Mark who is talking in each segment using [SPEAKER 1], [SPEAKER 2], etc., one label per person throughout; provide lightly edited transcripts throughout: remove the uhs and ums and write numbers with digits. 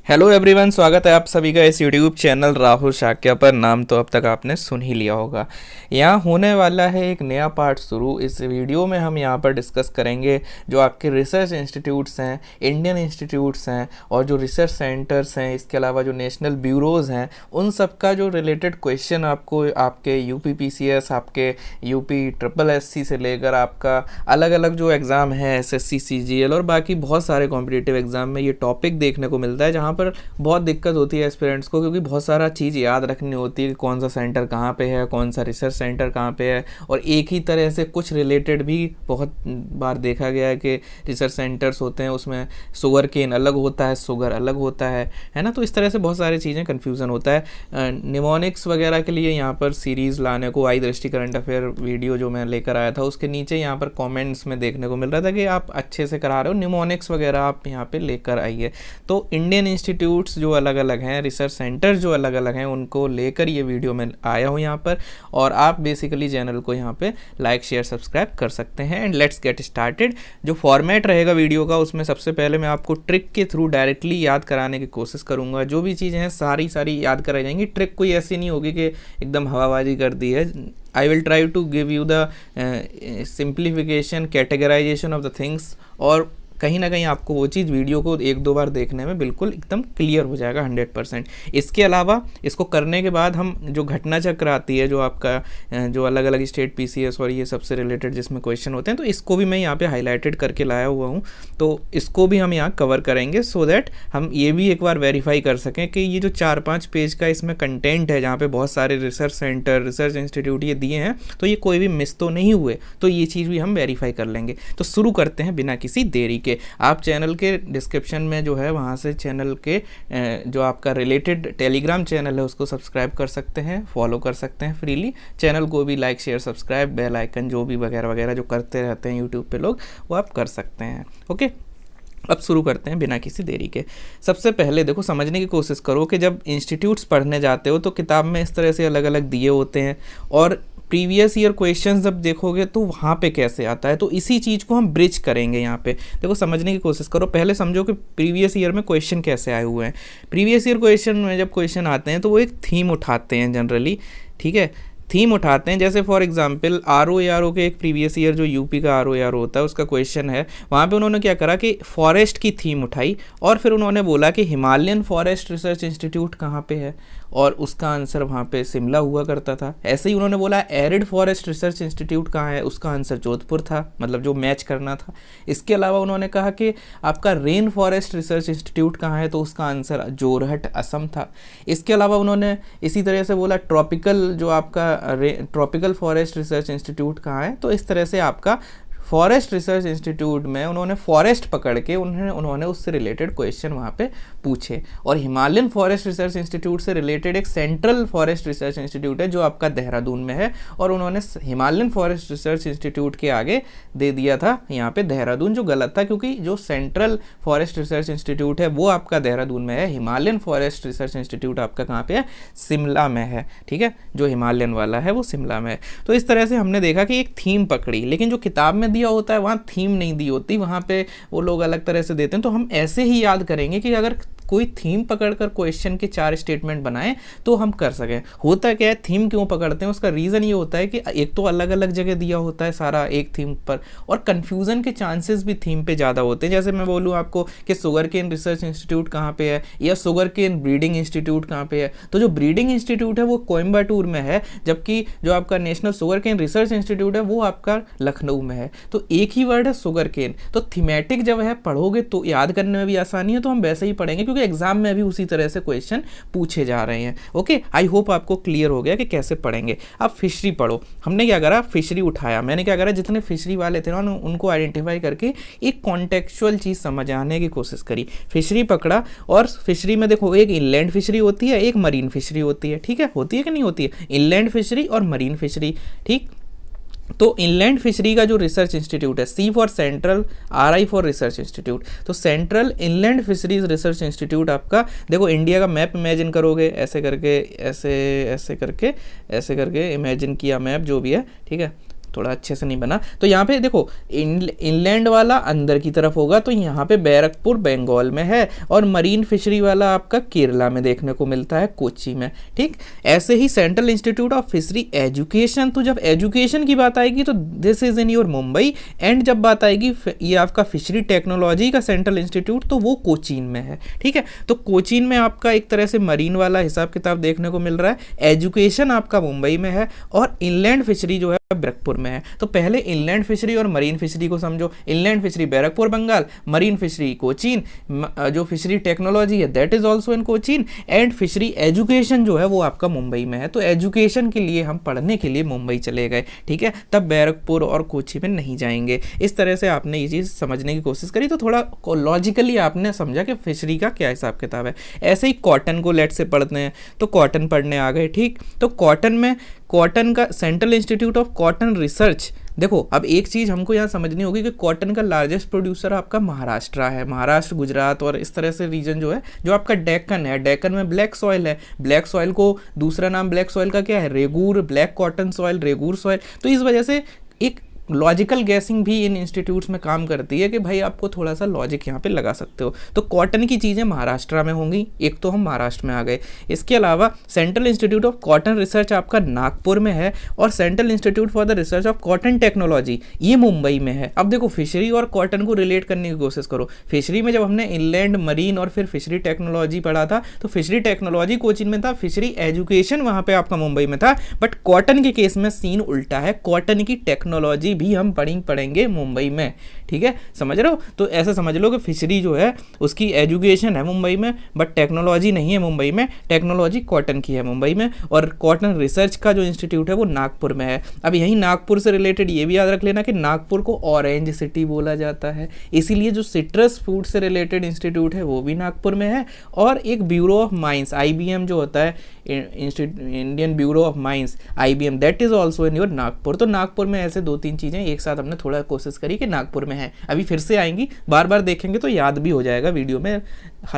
[SPEAKER 1] Hello everyone, स्वागत है आप सभी का इस यूट्यूब चैनल राहुल शाक्या पर। नाम तो अब तक आपने सुन ही लिया होगा। यहाँ होने वाला है एक नया पार्ट शुरू। इस वीडियो में हम यहाँ पर डिस्कस करेंगे जो आपके रिसर्च इंस्टीट्यूट्स हैं, इंडियन इंस्टीट्यूट्स हैं और जो रिसर्च सेंटर्स हैं, इसके अलावा जो नेशनल ब्यूरोज़ हैं, उन सब का जो रिलेटेड क्वेश्चन आपको आपके यूपीपीसीएस, आपके यूपी ट्रिपल एससी से लेकर आपका अलग अलग जो एग्ज़ाम है एसएससी, सीजीएल और बाकी बहुत सारे कॉम्पिटिटिव एग्ज़ाम में ये टॉपिक देखने को मिलता है, जहाँ पर बहुत दिक्कत होती है एस्पिरेंट्स को, क्योंकि बहुत सारा चीज़ याद रखनी होती है कि कौन सा सेंटर कहाँ पे है, कौन सा रिसर्च सेंटर कहाँ पे है। और एक ही तरह से कुछ रिलेटेड भी बहुत बार देखा गया है कि रिसर्च सेंटर्स होते हैं उसमें शुगर केन अलग होता है, शुगर अलग होता है ना। तो इस तरह से बहुत सारी चीज़ें कन्फ्यूज़न होता है। निमोनिक्स वगैरह के लिए यहाँ पर सीरीज़ लाने को आई दृष्टि करंट अफेयर वीडियो जो मैं लेकर आया था, उसके नीचे यहाँ पर कॉमेंट्स में देखने को मिल रहा था कि आप अच्छे से करा रहे हो, निमोनिक्स वगैरह आप यहाँ पे लेकर आइए। तो इंडियन इंस्टीट्यूट्स जो अलग अलग हैं, रिसर्च सेंटर्स जो अलग अलग हैं, उनको लेकर ये वीडियो में आया हूँ यहाँ पर। और आप बेसिकली चैनल को यहाँ पे लाइक शेयर सब्सक्राइब कर सकते हैं। And let's get started. जो फॉर्मेट रहेगा वीडियो का, उसमें सबसे पहले मैं आपको ट्रिक के थ्रू डायरेक्टली याद कराने की कोशिश करूँगा। जो भी चीज़ें हैं सारी याद कराई जाएंगी। ट्रिक कोई ऐसी नहीं होगी कि एकदम हवाबाजी कर दी है। I will try to give you the simplification, categorisation of the things, और कहीं ना कहीं आपको वो चीज़ वीडियो को एक दो बार देखने में बिल्कुल एकदम क्लियर हो जाएगा 100%। इसके अलावा इसको करने के बाद हम जो घटना चक्र आती है, जो आपका जो अलग अलग स्टेट पीसीएस और ये सबसे रिलेटेड जिसमें क्वेश्चन होते हैं, तो इसको भी मैं यहाँ पे हाईलाइटेड करके लाया हुआ हूँ। तो इसको भी हम यहाँ कवर करेंगे सो दैट हम ये भी एक बार वेरीफाई कर सकें कि ये जो 4-5 पेज का इसमें कंटेंट है, जहाँ पे बहुत सारे रिसर्च सेंटर, रिसर्च इंस्टीट्यूट ये दिए हैं, तो ये कोई भी मिस तो नहीं हुए। तो ये चीज़ भी हम वेरीफाई कर लेंगे। तो शुरू करते हैं बिना किसी देरी। आप चैनल के डिस्क्रिप्शन में जो है वहाँ से चैनल के जो आपका रिलेटेड टेलीग्राम चैनल है उसको सब्सक्राइब कर सकते हैं, फॉलो कर सकते हैं फ्रीली। चैनल को भी like share subscribe, bell icon जो भी वगैरह वगैरह जो करते रहते हैं यूट्यूब पे लोग, वो आप कर सकते हैं। ओके, अब शुरू करते हैं बिना किसी देरी के। सबसे पहले देखो, समझने की कोशिश करो कि जब इंस्टीट्यूट्स पढ़ने जाते हो तो किताब में इस तरह से अलग अलग दिए होते हैं, और प्रीवियस ईयर क्वेश्चंस जब देखोगे तो वहाँ पे कैसे आता है। तो इसी चीज़ को हम ब्रिज करेंगे यहाँ पे। देखो, समझने की कोशिश करो। पहले समझो कि प्रीवियस ईयर में क्वेश्चन कैसे आए हुए हैं। प्रीवियस ईयर क्वेश्चन में जब क्वेश्चन आते हैं तो वो एक थीम उठाते हैं जनरली, ठीक है। थीम उठाते हैं, जैसे फॉर एग्जांपल RO के एक प्रीवियस ईयर जो यूपी का RO होता है उसका क्वेश्चन है। वहाँ पे उन्होंने क्या करा कि फॉरेस्ट की थीम उठाई और फिर उन्होंने बोला कि हिमालयन फॉरेस्ट रिसर्च इंस्टीट्यूट कहाँ पे है, और उसका आंसर वहाँ पे शिमला हुआ करता था। ऐसे ही उन्होंने बोला एरिड फॉरेस्ट रिसर्च इंस्टीट्यूट कहाँ है, उसका आंसर जोधपुर था, मतलब जो मैच करना था। इसके अलावा उन्होंने कहा कि आपका रेन फॉरेस्ट रिसर्च इंस्टीट्यूट कहाँ है, तो उसका आंसर जोरहट असम था। इसके अलावा उन्होंने इसी तरह से बोला ट्रॉपिकल जो आपका ट्रॉपिकल फॉरेस्ट रिसर्च इंस्टीट्यूट कहाँ है, तो इस तरह से आपका फॉरेस्ट रिसर्च इंस्टीट्यूट में उन्होंने फॉरेस्ट पकड़ के उन्होंने उससे रिलेटेड क्वेश्चन वहाँ पे पूछे। और हिमालयन फॉरेस्ट रिसर्च इंस्टीट्यूट से रिलेटेड एक सेंट्रल फॉरेस्ट रिसर्च इंस्टीट्यूट है जो आपका देहरादून में है, और उन्होंने हिमालयन फॉरेस्ट रिसर्च इंस्टीट्यूट के आगे दे दिया था यहाँ पे देहरादून, जो गलत था, क्योंकि जो सेंट्रल फॉरेस्ट रिसर्च इंस्टीट्यूट है वो आपका देहरादून में है। हिमालयन फॉरेस्ट रिसर्च इंस्टीट्यूट आपका कहाँ पे है, शिमला में है, ठीक है। जो हिमालयन वाला है वो शिमला में है। तो इस तरह से हमने देखा कि एक थीम पकड़ी, लेकिन जो किताब में दिया होता है वहाँ थीम नहीं दी होती, वहाँ पे वो लोग अलग तरह से देते हैं। तो हम ऐसे ही याद करेंगे कि अगर कोई थीम पकड़कर क्वेश्चन के 4 स्टेटमेंट बनाए तो हम कर सकें। होता क्या है, थीम क्यों पकड़ते हैं, उसका रीज़न ये होता है कि एक तो अलग अलग जगह दिया होता है सारा एक थीम पर, और कन्फ्यूज़न के चांसेस भी थीम पे ज़्यादा होते हैं। जैसे मैं बोलूँ आपको कि शुगर केन रिसर्च इंस्टीट्यूट कहाँ पे है, या शुगर केन ब्रीडिंग इंस्टीट्यूट कहाँ पे है, तो जो ब्रीडिंग इंस्टीट्यूट है वो कोयम्बटूर में है, जबकि जो आपका नेशनल शुगर केन रिसर्च इंस्टीट्यूट है वो आपका लखनऊ में है। तो एक ही वर्ड है शुगर केन। तो थीमेटिक जब है पढ़ोगे तो याद करने में भी आसानी है, तो हम वैसे ही पढ़ेंगे, क्योंकि एग्जाम में भी उसी तरह से क्वेश्चन पूछे जा रहे हैं। ओके, आई होप आपको क्लियर हो गया कि कैसे पढ़ेंगे। अब फिशरी पढ़ो। हमने क्या करा, फिशरी उठाया। मैंने क्या करा, जितने फिशरी वाले थे ना उनको आइडेंटिफाई करके एक कॉन्टेक्चुअल चीज़ समझ आने की कोशिश करी। फिशरी पकड़ा, और फिशरी में देखो एक इनलैंड फिशरी होती है, एक मरीन फिशरी होती है, ठीक है। होती है कि नहीं होती है, इनलैंड फिशरी और मरीन फिशरी, ठीक। तो इनलैंड फिशरी का जो रिसर्च इंस्टीट्यूट है, C for central, RI for research institute, तो central inland fisheries research institute आपका, देखो इंडिया का मैप इमेजिन करोगे, ऐसे करके ऐसे ऐसे करके ऐसे करके इमेजिन किया मैप जो भी है, ठीक है। थोड़ा अच्छे से नहीं बना। तो यहाँ पे देखो इनलैंड वाला अंदर की तरफ होगा, तो यहाँ पे बैरकपुर बंगाल में है, और मरीन फिशरी वाला आपका केरला में देखने को मिलता है, कोची में। ठीक, ऐसे ही central institute of fishery education, तो जब एजुकेशन की बात आएगी तो this is in your Mumbai, and जब बात आएगी ये आपका फिशरी टेक्नोलॉजी का सेंट्रल इंस्टीट्यूट तो वो कोचीन में है। ठीक है, तो कोचीन में आपका एक तरह से मरीन वाला हिसाब किताब देखने को मिल रहा है, एजुकेशन आपका मुंबई में है, और इनलैंड फिशरी जो है बैरकपुर में है। तो पहले इनलैंड फिशरी और मरीन फिशरी को समझो। Inland fishery Barrackpore Bengal, marine fishery Cochin, जो फिशरी टेक्नोलॉजी है that is also in Cochin, and fishery education जो है वो आपका मुंबई में है। तो एजुकेशन के लिए हम पढ़ने के लिए मुंबई चले गए, ठीक है, तब बैरकपुर और कोची में नहीं जाएंगे। इस तरह से आपने ये चीज़ समझने की कोशिश करी, तो थोड़ा लॉजिकली आपने समझा कि फिशरी का क्या हिसाब किताब है। ऐसे ही कॉटन को लेट से पढ़ते हैं, तो कॉटन पढ़ने आ गए। ठीक, तो कॉटन में कॉटन का central institute of cotton research, देखो अब एक चीज़ हमको यहाँ समझनी होगी कि कॉटन का लार्जेस्ट प्रोड्यूसर आपका महाराष्ट्र है, महाराष्ट्र, गुजरात और इस तरह से रीजन जो है, जो आपका डेक्कन है, डेक्कन में ब्लैक सॉइल है। ब्लैक सॉइल को दूसरा नाम ब्लैक सॉइल का क्या है, रेगूर, ब्लैक कॉटन सॉइल, रेगूर सॉइल। तो इस वजह से एक लॉजिकल गैसिंग भी इन इंस्टीट्यूट्स में काम करती है कि भाई आपको थोड़ा सा लॉजिक यहाँ पे लगा सकते हो। तो कॉटन की चीज़ें महाराष्ट्र में होंगी, एक तो हम महाराष्ट्र में आ गए। इसके अलावा central institute of cotton research आपका नागपुर में है, और central institute for the research of cotton technology ये मुंबई में है। अब देखो फिशरी और कॉटन को रिलेट करने की कोशिश करो। फिशरी में जब हमने इनलैंड, मरीन और फिर फिशरी टेक्नोलॉजी पढ़ा था, तो फिशरी टेक्नोलॉजी कोचीन में था, फिशरी एजुकेशन वहाँ पे आपका मुंबई में था। बट कॉटन के केस में सीन उल्टा है, कॉटन की टेक्नोलॉजी भी हम पढ़ेंगे मुंबई में। ठीक है, समझ रहे हो? तो ऐसा समझ लो कि फिशरी जो है उसकी एजुकेशन है मुंबई में, बट टेक्नोलॉजी नहीं है मुंबई में, टेक्नोलॉजी कॉटन की है मुंबई में, और कॉटन रिसर्च का जो इंस्टीट्यूट है वो नागपुर में है। अब यहीं नागपुर से रिलेटेड ये भी याद रख लेना कि नागपुर को ऑरेंज सिटी बोला जाता है, इसीलिए जो सिट्रस फ्रूट से रिलेटेड इंस्टीट्यूट है वो भी नागपुर में है। और एक ब्यूरो ऑफ माइंस, IBM जो होता है, Indian bureau of mines, IBM, that is also in your Nagpur. तो नागपुर में ऐसे 2-3 चीज़ें एक साथ हमने थोड़ा कोशिश करी कि नागपुर में है। अभी फिर से आएंगी, बार बार देखेंगे तो याद भी हो जाएगा, वीडियो में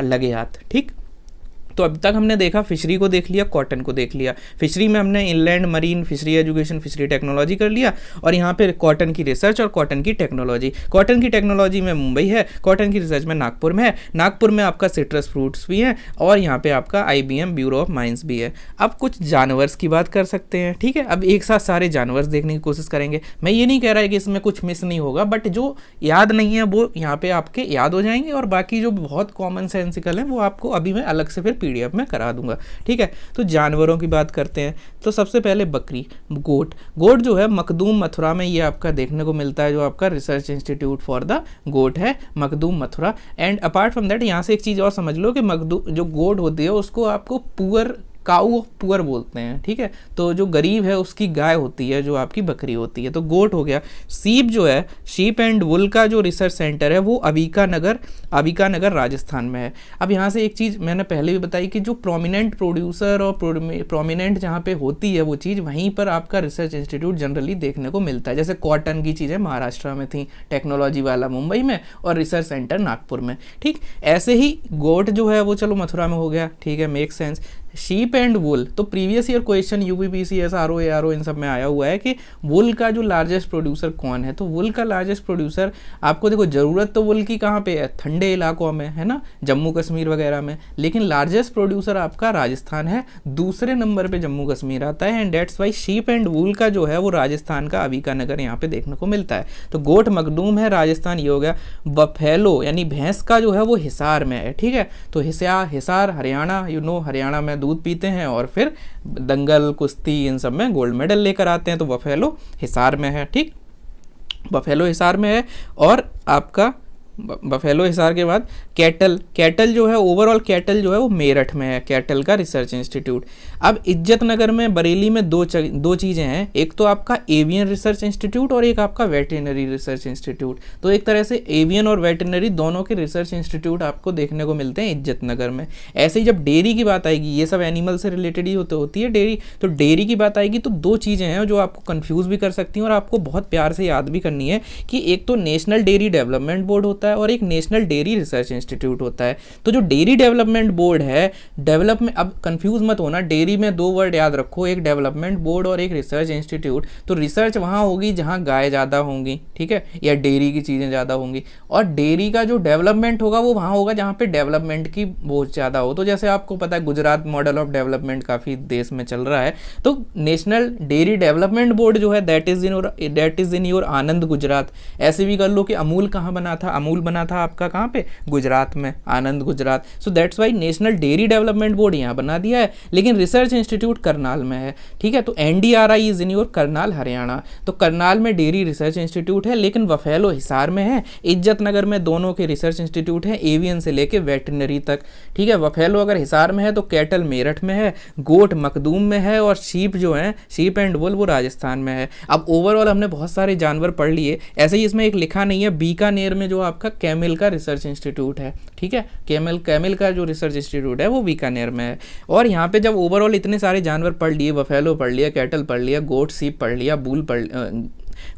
[SPEAKER 1] लगे हाथ। ठीक, तो अब तक हमने देखा फिशरी को देख लिया, कॉटन को देख लिया। फिशरी में हमने inland, marine, fishery education, fishery technology कर लिया, और यहाँ पे कॉटन की रिसर्च और कॉटन की टेक्नोलॉजी। कॉटन की टेक्नोलॉजी में मुंबई है, कॉटन की रिसर्च में नागपुर में है। नागपुर में आपका सिट्रस फ्रूट्स भी हैं, और यहाँ पे आपका IBM ब्यूरो ऑफ माइंस भी है। अब कुछ जानवर्स की बात कर सकते हैं। ठीक है, अब एक साथ सारे जानवर्स देखने की कोशिश करेंगे। मैं ये नहीं कह रहा है कि इसमें कुछ मिस नहीं होगा, बट जो याद नहीं है वो यहाँ पे आपके याद हो जाएंगे, और बाकी जो बहुत कॉमन सेंसिकल है वो आपको अभी मैं अलग से फिर PDF में करा दूंगा। ठीक है, तो जानवरों की बात करते हैं। तो सबसे पहले बकरी, गोट। गोट जो है मखदूम मथुरा में ये आपका देखने को मिलता है, जो आपका रिसर्च इंस्टीट्यूट फॉर द गोट है, Makhdoom Mathura. And apart from that यहाँ से एक चीज़ और समझ लो कि मखदूम जो गोट होती है उसको आपको पुअर काऊ ऑफ पुअर बोलते हैं। ठीक है, तो जो गरीब है उसकी गाय होती है, जो आपकी बकरी होती है। तो गोट हो गया। सीप जो है, शीप एंड वुल का जो रिसर्च सेंटर है वो अबिका नगर राजस्थान में है। अब यहाँ से एक चीज़ मैंने पहले भी बताई कि जो प्रोमिनेंट प्रोड्यूसर और प्रोमिनेंट जहाँ पे होती है वो चीज़, वहीं पर आपका रिसर्च इंस्टीट्यूट जनरली देखने को मिलता है। जैसे कॉटन की चीज़ें महाराष्ट्र में थी, टेक्नोलॉजी वाला मुंबई में, और रिसर्च सेंटर नागपुर में। ठीक, ऐसे ही गोट जो है वो चलो मथुरा में हो गया। ठीक है, मेक सेंस। शीप एंड वुल, तो previous year question UPPC SRO ARO इन सब में आया हुआ है कि वुल का जो लार्जेस्ट प्रोड्यूसर कौन है। तो वुल का लार्जेस्ट प्रोड्यूसर आपको देखो, ज़रूरत तो वुल की कहाँ पे है, ठंडे इलाकों में है ना, जम्मू कश्मीर वगैरह में, लेकिन लार्जेस्ट प्रोड्यूसर आपका राजस्थान है, दूसरे नंबर पे जम्मू कश्मीर आता है। And that's why sheep and wool का जो है वो राजस्थान का अबिका नगर यहाँ पे देखने को मिलता है। तो गोट मखदूम है राजस्थान, ये हो गया। बफेलो यानी भैंस का जो है वो हिसार में है। ठीक है, तो हिसार हरियाणा, हरियाणा में दूध पीते हैं और फिर दंगल, कुश्ती इन सब में गोल्ड मेडल लेकर आते हैं। तो बफेलो हिसार में है। ठीक, बफेलो हिसार में है। और आपका बफेलो हिसार के बाद कैटल जो है, ओवरऑल कैटल जो है वो मेरठ में है, कैटल का रिसर्च इंस्टीट्यूट। अब इज्जत नगर में, बरेली में दो चीज़ें हैं, एक तो आपका एवियन रिसर्च इंस्टीट्यूट और एक आपका वेटरनरी रिसर्च इंस्टीट्यूट। तो एक तरह से एवियन और वेटरनरी दोनों के रिसर्च इंस्टीट्यूट आपको देखने को मिलते हैं इज्जत नगर में। ऐसे ही जब डेयरी की बात आएगी, ये सब एनिमल से रिलेटेड ही होती है डेयरी, तो डेयरी की बात आएगी तो दो चीज़ें हैं जो आपको कन्फ्यूज़ भी कर सकती हैं और आपको बहुत प्यार से याद भी करनी है कि एक तो नेशनल डेयरी डेवलपमेंट बोर्ड होता है, है और एक नेशनल डेयरी रिसर्च इंस्टीट्यूट होता है। तो जो डेयरी डेवलपमेंट बोर्ड है, डेवलपमेंट, अब कंफ्यूज मत होना, डेयरी में दो वर्ड याद रखो, एक डेवलपमेंट बोर्ड और एक रिसर्च इंस्टीट्यूट। तो रिसर्च वहाँ होगी जहाँ गाय ज़्यादा होंगी, ठीक है, या डेयरी की चीज़ें ज़्यादा होंगी, और डेयरी का जो डेवलपमेंट होगा वो वहाँ होगा जहाँ पे डेवलपमेंट की बहुत ज़्यादा हो। तो जैसे आपको पता है गुजरात मॉडल ऑफ डेवलपमेंट काफ़ी देश में चल रहा है, तो नेशनल डेयरी डेवलपमेंट बोर्ड जो है दैट इज़ इन योर आनंद गुजरात। ऐसे भी कर लो कि अमूल कहाँ बना था, अमूल बना था आपका कहाँ पे, गुजरात में, Anand Gujarat. So that's why national dairy development board यहाँ बना दिया है, लेकिन रिसर्च इंस्टीट्यूट करनाल में है, ठीक है। तो NDRI is in your Karnal Haryana. तो करनाल में डेयरी रिसर्च इंस्टीट्यूट है, लेकिन वफैलो हिसार में है, इज्जत नगर में दोनों के रिसर्च इंस्टीट्यूट हैं, एवियन से लेके वेटनरी तक, ठीक है। वफैलो अगर हिसार में है तो कैटल मेरठ में है, गोट मखदूम में है, और शीप जो है, शीप एंड वुल, वो राजस्थान में है। अब ओवरऑल हमने बहुत सारे जानवर पढ़ लिए। ऐसे ही इसमें एक लिखा नहीं है, बीकानेर में जो आपका कैमिल का रिसर्च इंस्टीट्यूट है, ठीक है, कैमिल का जो रिसर्च इंस्टीट्यूट है वो बीकानेर में है। और यहाँ पे जब ओवरऑल इतने सारे जानवर पढ़ लिए, वफैलो पढ़ लिया, कैटल पढ़ लिया, गोट सीप पढ़ लिया,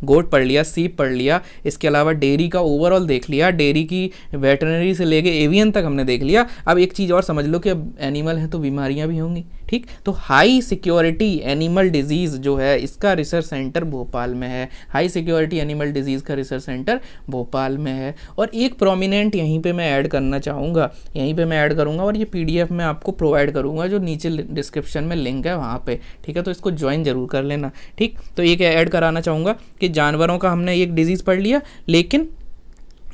[SPEAKER 1] गोट पढ़ लिया, सीप पढ़ लिया, इसके अलावा डेयरी का ओवरऑल देख लिया, डेयरी की वेटरनरी से लेके एवियन तक हमने देख लिया। अब एक चीज़ और समझ लो कि अब एनिमल है तो बीमारियां भी होंगी, ठीक। तो हाई सिक्योरिटी एनिमल डिजीज़ जो है इसका रिसर्च सेंटर भोपाल में है, हाई सिक्योरिटी एनिमल डिजीज़ का रिसर्च सेंटर भोपाल में है। और एक प्रोमिनेंट यहीं पे मैं ऐड करना चाहूँगा, यहीं पे मैं ऐड करूँगा, और ये PDF में आपको प्रोवाइड करूँगा जो नीचे डिस्क्रिप्शन में लिंक है वहाँ पे, ठीक है। तो इसको ज्वाइन जरूर कर लेना, ठीक। तो ये ऐड कराना चाहूँगा कि जानवरों का हमने एक डिजीज़ पढ़ लिया, लेकिन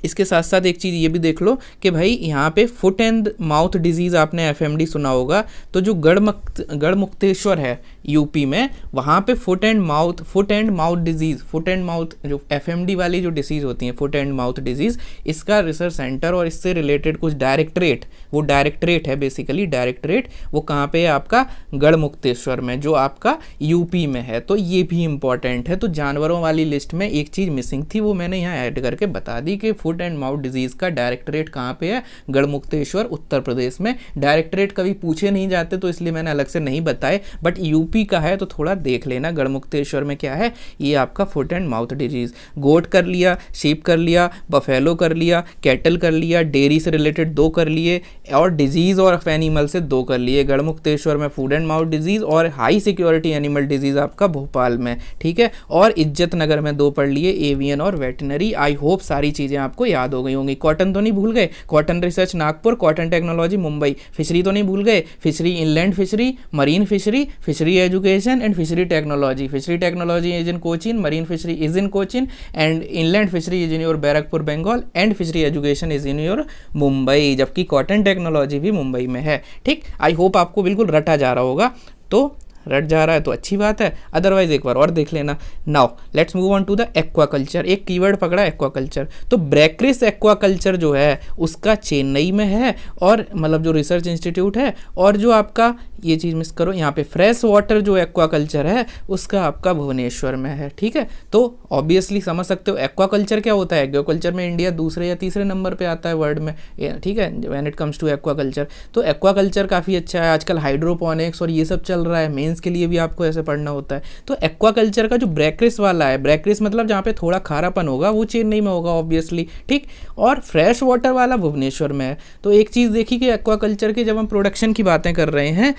[SPEAKER 1] इसके साथ साथ एक चीज़ ये भी देख लो कि भाई यहाँ पे फुट एंड माउथ डिजीज़ आपने FMD सुना होगा। तो जो गढ़मुक्तेश्वर है यूपी में, वहाँ पे foot and mouth disease, foot and mouth जो FMD वाली जो डिसीज़ होती हैं, फुट एंड माउथ डिजीज़, इसका रिसर्च सेंटर और इससे रिलेटेड कुछ डायरेक्टरेट, वो डायरेक्टरेट है बेसिकली, डायरेक्टरेट वो कहाँ पे है आपका, गढ़मुक्तेश्वर में, जो आपका यूपी में है। तो ये भी इंपॉर्टेंट है। तो जानवरों वाली लिस्ट में एक चीज़ मिसिंग थी, वो मैंने यहाँ ऐड करके बता दी कि फुट एंड माउथ डिजीज़ का डायरेक्टरेट कहाँ पे है, गढ़मुक्तेश्वर उत्तर प्रदेश में। डायरेक्टरेट कभी पूछे नहीं जाते तो इसलिए मैंने अलग से नहीं बताए, बट यूपी का है तो थोड़ा देख लेना गढ़मुक्तेश्वर में क्या है, ये आपका फुट एंड माउथ डिजीज़। गोट कर लिया, शीप कर लिया, बफेलो कर लिया, कैटल कर लिया, डेयरी से रिलेटेड 2 कर लिए, और डिजीज़ और एनिमल से 2 कर लिए। गढ़मुक्तेश्वर में फूड एंड माउथ डिजीज़ और हाई सिक्योरिटी एनिमल डिजीज़ आपका भोपाल में, ठीक है। और इज्जत नगर में 2 पढ़ लिए, एवियन और वेटनरी। आई होप सारी चीज़ें आपको याद हो गई होंगी। कॉटन तो नहीं भूल गए, cotton research Nagpur, cotton technology Mumbai. Fishery तो नहीं भूल गए, fishery inland fishery, marine fishery, fishery education and fishery technology. Fishery technology is in Cochin, marine fishery is in Cochin, and inland fishery is in your Barrackpore Bengal, and fishery education is in your Mumbai, जबकि cotton technology भी मुंबई में है, ठीक। I hope आपको बिल्कुल रटा जा रहा होगा। तो रट जा रहा है तो अच्छी बात है, अदरवाइज एक बार और देख लेना। Now let's move on to the aquaculture. एक कीवर्ड पकड़ा एक्वाकल्चर। तो ब्रैक्रिस एक्वाकल्चर जो है उसका चेन्नई में है, और मतलब जो रिसर्च इंस्टीट्यूट है, और जो आपका ये चीज़ मिस करो यहाँ पे फ्रेश वाटर जो एक्वाकल्चर है उसका आपका भुवनेश्वर में है, ठीक है। तो ऑब्वियसली समझ सकते हो एक्वाकल्चर क्या होता है। एक्वाकल्चर में इंडिया दूसरे या तीसरे नंबर पे आता है वर्ल्ड में, ठीक है, when it comes to aquaculture. तो एक्वाकल्चर काफ़ी अच्छा है, आजकल हाइड्रोपोनिक्स और ये सब चल रहा है, मेंस के लिए भी आपको ऐसे पढ़ना होता है। तो एक्वाकल्चर का जो ब्रैक्रिस वाला है, ब्रैक्रिस मतलब जहाँ पे थोड़ा खारापन होगा वो चेन्नई में होगा ऑब्वियसली, ठीक। और फ्रेश वाटर वाला भुवनेश्वर में है। तो एक चीज़ देखी कि एक्वाकल्चर के जब हम प्रोडक्शन की बातें कर रहे हैं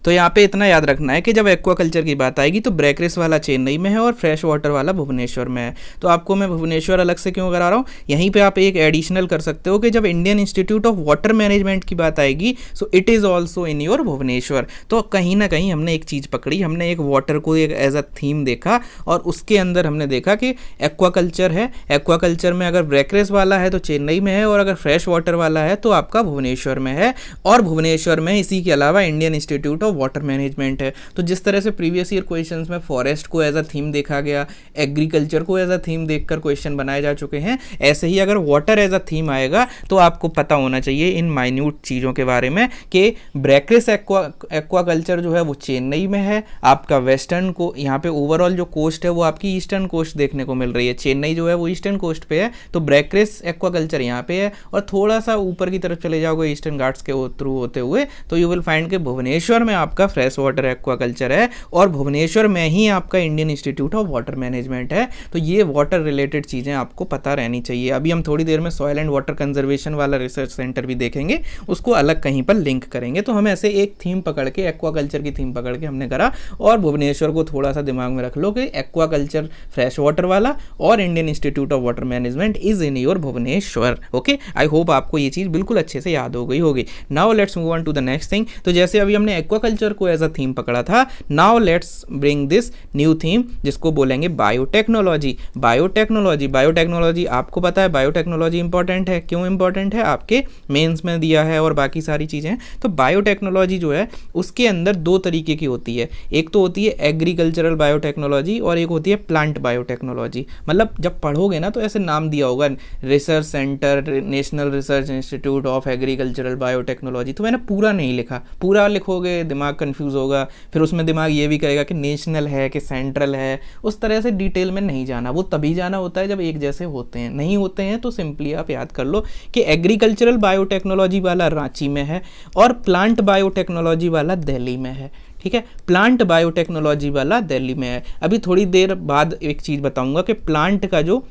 [SPEAKER 1] तो यहाँ पे इतना याद रखना है कि जब एक्वाकल्चर की बात आएगी तो ब्रैक्रिस वाला चेन्नई में है और फ्रेश वाटर वाला भुवनेश्वर में है। तो आपको मैं भुवनेश्वर अलग से क्यों करा रहा हूँ, यहीं पे आप एक एडिशनल कर सकते हो कि जब Indian institute of water management की बात आएगी so it is also in your Bhubaneswar. तो कहीं ना कहीं हमने एक चीज़ पकड़ी, हमने एक वाटर को एक एज अ थीम देखा, और उसके अंदर हमने देखा कि एक्वाकल्चर है, एक्वाकल्चर में अगर ब्रैक्रिस वाला है तो चेन्नई में है, और अगर फ्रेश वाटर वाला है तो आपका भुवनेश्वर में है। और भुवनेश्वर में इसी के अलावा इंडियन इंस्टीट्यूट वाटर मैनेजमेंट है। तो जिस तरह से प्रीवियस ईयर क्वेश्चंस में फॉरेस्ट को एज अ थीम देखा गया, एग्रीकल्चर को एज अ थीम देखकर क्वेश्चन बनाए जा चुके हैं, ऐसे ही अगर वाटर एज अ थीम आएगा तो आपको पता होना चाहिए इन माइन्यूट चीज़ों के बारे में कि ब्रैक्रिस एक्वाकल्चर जो है वो चेन्नई में है। आपका वेस्टर्न को यहाँ पे ओवरऑल जो कोस्ट है वो आपकी ईस्टर्न कोस्ट देखने को मिल रही है, चेन्नई जो है वो ईस्टर्न कोस्ट पे है। तो ब्रैक्रिस एक्वाकल्चर यहाँ पे है, और थोड़ा सा ऊपर की तरफ चले जाओगे ईस्टर्न घाट्स के थ्रू होते हुए तो यू विल फाइंड के भुवनेश्वर में आपका फ्रेश वाटर एक्वाकल्चर है और भुवनेश्वर में ही आपका Indian institute of water management है। तो ये वाटर रिलेटेड चीज़ें आपको पता रहनी चाहिए। अभी हम थोड़ी देर में सॉयल एंड वाटर कंजर्वेशन वाला रिसर्च सेंटर भी देखेंगे, उसको अलग कहीं पर लिंक करेंगे। तो हम ऐसे एक थीम पकड़ के, एक्वाकल्चर की थीम पकड़ के हमने करा। और भुवनेश्वर को थोड़ा सा दिमाग में रख लो कि एक्वाकल्चर फ्रेश वाटर वाला और Indian institute of water management is in your Bhubaneswar. Okay, I hope आपको ये चीज़ बिल्कुल अच्छे से याद हो गई होगी। Now let's move on to the next thing. तो जैसे अभी हमने एक्वाकल्चर को एज अ थीम पकड़ा था, now let's bring this new theme जिसको बोलेंगे बायोटेक्नोलॉजी। बायोटेक्नोलॉजी, बायोटेक्नोलॉजी आपको पता है बायोटेक्नोलॉजी इंपॉर्टेंट है। क्यों इंपॉर्टेंट है? आपके मेंस में दिया है और बाकी सारी चीज़ें। तो बायोटेक्नोलॉजी जो है उसके अंदर दो तरीके की होती है। एक तो होती है एग्रीकल्चरल बायोटेक्नोलॉजी और एक होती है प्लांट बायोटेक्नोलॉजी। मतलब जब पढ़ोगे ना तो ऐसे नाम दिया होगा, research centre, national research institute of agricultural biotechnology. तो मैंने पूरा नहीं लिखा, पूरा लिखोगे दिमाग कंफ्यूज होगा, फिर उसमें दिमाग ये भी कहेगा कि नेशनल है कि सेंट्रल है। उस तरह से डिटेल में नहीं जाना, वो तभी जाना होता है जब एक जैसे होते हैं। नहीं होते हैं तो सिंपली आप याद कर लो कि एग्रीकल्चरल बायोटेक्नोलॉजी वाला रांची में है और प्लांट बायोटेक्नोलॉजी वाला दिल्ली में है। ठीक है, प्लांट बायोटेक्नोलॉजी वाला दिल्ली में है। अभी थोड़ी देर बाद एक चीज़ बताऊंगा कि प्लांट का जो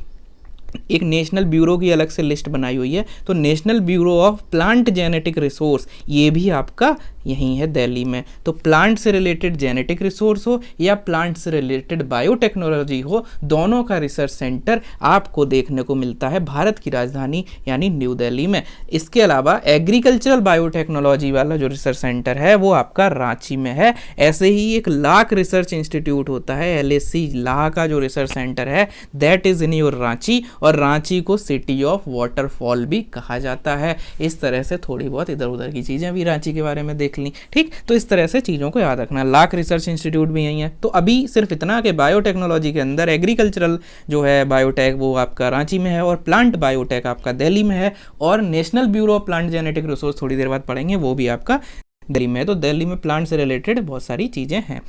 [SPEAKER 1] एक नेशनल ब्यूरो की अलग से लिस्ट बनाई हुई है, तो national bureau of plant genetic resource ये भी आपका यहीं है दिल्ली में। तो प्लांट से रिलेटेड जेनेटिक रिसोर्स हो या प्लांट से रिलेटेड बायोटेक्नोलॉजी हो, दोनों का रिसर्च सेंटर आपको देखने को मिलता है भारत की राजधानी यानी न्यू दिल्ली में। इसके अलावा एग्रीकल्चरल बायोटेक्नोलॉजी वाला जो रिसर्च सेंटर है वो आपका रांची में है। ऐसे ही एक लाख रिसर्च इंस्टीट्यूट होता है, LSC लाह का जो रिसर्च सेंटर है that is in your Ranchi, और रांची को सिटी ऑफ वाटरफॉल भी कहा जाता है। इस तरह से थोड़ी बहुत इधर उधर की चीज़ें भी रांची के बारे में देख ली। ठीक, तो इस तरह से चीज़ों को याद रखना। लाख रिसर्च इंस्टीट्यूट भी यही है। तो अभी सिर्फ इतना कि बायोटेक्नोलॉजी के अंदर एग्रीकल्चरल जो है बायोटेक वो आपका रांची में है और प्लांट बायोटेक आपका दिल्ली में है, और national bureau of plant genetic resource थोड़ी देर बाद पढ़ेंगे, वो भी आपका दिल्ली में है। तो दिल्ली में प्लांट से रिलेटेड बहुत सारी चीज़ें हैं।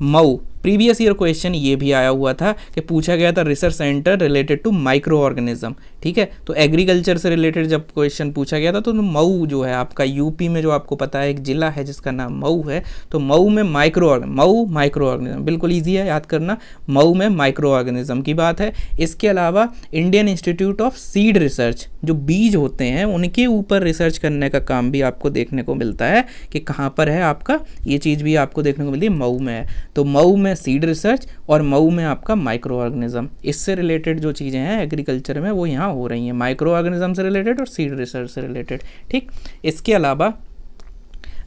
[SPEAKER 1] मऊ, प्रीवियस ईयर क्वेश्चन ये भी आया हुआ था कि पूछा गया था research centre related to microorganism. ठीक है, तो एग्रीकल्चर से रिलेटेड जब क्वेश्चन पूछा गया था तो मऊ जो है आपका यूपी में, जो आपको पता है एक जिला है जिसका नाम मऊ है, तो मऊ में माइक्रो ऑर्गेनिज्म बिल्कुल ईजी है याद करना। मऊ में माइक्रो ऑर्गेनिज्म की बात है। इसके अलावा Indian institute of seed research, जो बीज होते हैं उनके ऊपर रिसर्च करने का काम भी आपको देखने को मिलता है कि कहाँ पर है आपका, ये चीज़ भी आपको देखने को मिलती है, मऊ में है। तो मऊ में सीड रिसर्च और मऊ में आपका माइक्रो ऑर्गेनिज्म, इससे रिलेटेड जो चीज़ें हैं एग्रीकल्चर में वो यहाँ हो रही हैं, माइक्रो ऑर्गेनिज्म से रिलेटेड और सीड रिसर्च से रिलेटेड। ठीक, इसके अलावा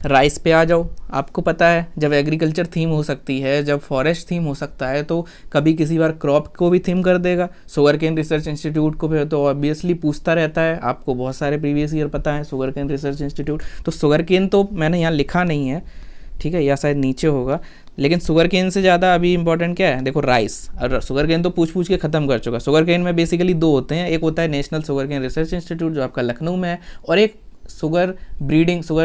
[SPEAKER 1] राइस पे आ जाओ। आपको पता है जब एग्रीकल्चर थीम हो सकती है, जब फॉरेस्ट थीम हो सकता है, तो कभी किसी बार क्रॉप को भी थीम कर देगा। शुगर केन रिसर्च इंस्टीट्यूट को फिर तो ऑब्वियसली पूछता रहता है, आपको बहुत सारे प्रीवियस ईयर पता है शुगर केन रिसर्च इंस्टीट्यूट। तो शुगर केन तो मैंने यहाँ लिखा नहीं है, ठीक है, या शायद नीचे होगा, लेकिन शुगर केन से ज़्यादा अभी इंपॉर्टेंट क्या है, देखो राइस। और शुगर केन तो पूछ के ख़त्म कर चुका। शुगर केन में बेसिकली दो होते हैं, एक होता है नेशनल शुगर केन रिसर्च इंस्टीट्यूट जो आपका लखनऊ में है, और एक शुगर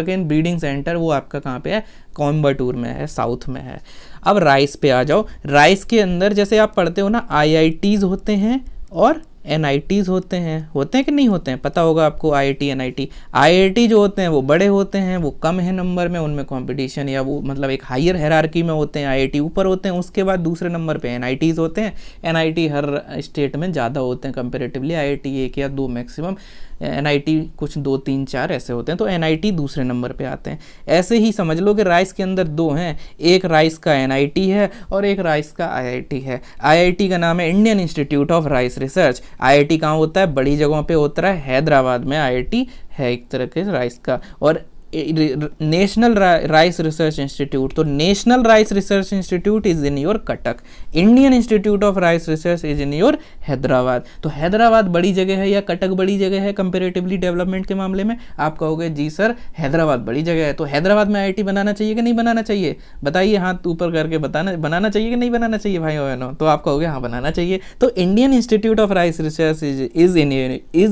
[SPEAKER 1] केन ब्रीडिंग सेंटर वो आपका कहाँ पे है, कोयम्बटूर में है, साउथ में है। अब राइस पे आ जाओ। राइस के अंदर जैसे आप पढ़ते हो ना, IITs होते हैं और NITs होते हैं कि नहीं होते हैं, पता होगा आपको। IIT NIT, IIT जो होते हैं वो बड़े होते हैं, वो कम है नंबर में, उनमें कंपटीशन या वो मतलब एक हायर हायरार्की में होते हैं, IIT ऊपर होते हैं। उसके बाद दूसरे नंबर पे NITs होते हैं। NIT हर स्टेट में ज़्यादा होते हैं कंपेरेटिवली, IIT 1 या 2 मैक्सिमम, NIT कुछ 2 3 4 ऐसे होते हैं। तो NIT दूसरे नंबर पे आते हैं। ऐसे ही समझ लो कि राइस के अंदर दो हैं, एक राइस का NIT है और एक राइस का IIT है। IIT का नाम है Indian institute of rice research. IIT कहाँ होता है, बड़ी जगहों पे होता है, हैदराबाद में IIT है एक तरह के राइस का। और नेशनल राइस रिसर्च इंस्टीट्यूट, तो national rice research institute is in your Cuttack, Indian institute of rice research is in your Hyderabad. तो हैदराबाद बड़ी जगह है या कटक बड़ी जगह है कंपेरेटिवली डेवलपमेंट के मामले में? आप कहोगे जी सर हैदराबाद बड़ी जगह है। तो हैदराबाद में IIT बनाना चाहिए कि नहीं बनाना चाहिए, बताइए हाथ ऊपर करके बनाना चाहिए कि नहीं बनाना चाहिए भाई बहनों? तो आप कहोगे हाँ बनाना चाहिए। तो Indian institute of rice research is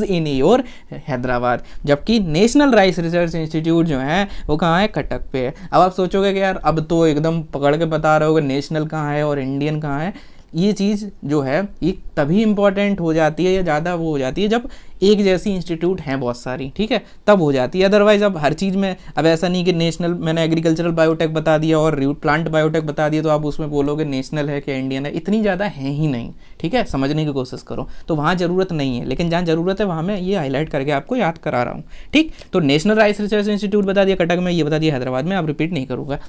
[SPEAKER 1] in your Hyderabad, जबकि नेशनल राइस रिसर्च इंस्टीट्यूट जो है वो कहाँ है, कटक पे है। अब आप सोचोगे कि यार अब तो एकदम पकड़ के बता रहे हो कि नेशनल कहाँ है और इंडियन कहाँ है। ये चीज़ जो है ये तभी इम्पॉर्टेंट हो जाती है या ज़्यादा वो हो जाती है जब एक जैसी इंस्टीट्यूट हैं बहुत सारी, ठीक है, तब हो जाती है। अदरवाइज अब हर चीज़ में अब ऐसा नहीं कि नेशनल, मैंने एग्रीकल्चरल बायोटेक बता दिया और प्लांट बायोटेक बता दिया तो आप उसमें बोलोगे नेशनल है क्या इंडियन है, इतनी ज़्यादा है ही नहीं, ठीक है, समझने की कोशिश करो। तो वहाँ ज़रूरत नहीं है, लेकिन जहाँ ज़रूरत है वहाँ मैं ये हाईलाइट करके आपको याद करा रहा हूँ, ठीक। तो नेशनल राइस रिसर्च इंस्टीट्यूट बता दिया कटक में, ये बता दिया हैदराबाद में, आप रिपीट नहीं करूँगा।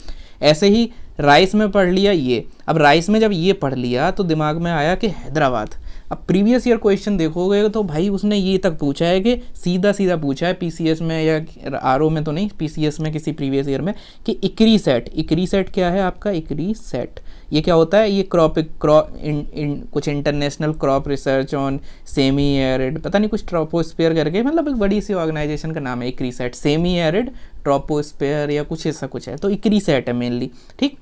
[SPEAKER 1] ऐसे ही राइस में पढ़ लिया ये। अब राइस में जब ये पढ़ लिया तो दिमाग में आया कि हैदराबाद। अब प्रीवियस ईयर क्वेश्चन देखोगे तो भाई उसने ये तक पूछा है कि सीधा सीधा पूछा है पीसीएस में या आरओ में तो नहीं, पीसीएस में किसी प्रीवियस ईयर में, कि इक्री सेट क्या है आपका, इक्री सेट ये क्या होता है, ये कुछ international crop research on semi arid, पता नहीं कुछ ट्रोपोस्फेयर करके, मतलब एक बड़ी सी ऑर्गेनाइजेशन का नाम है इक्री सेट, सेमी एरिड ट्रोपोस्फेयर या कुछ ऐसा कुछ है, तो इक्री सेट है मेनली, ठीक।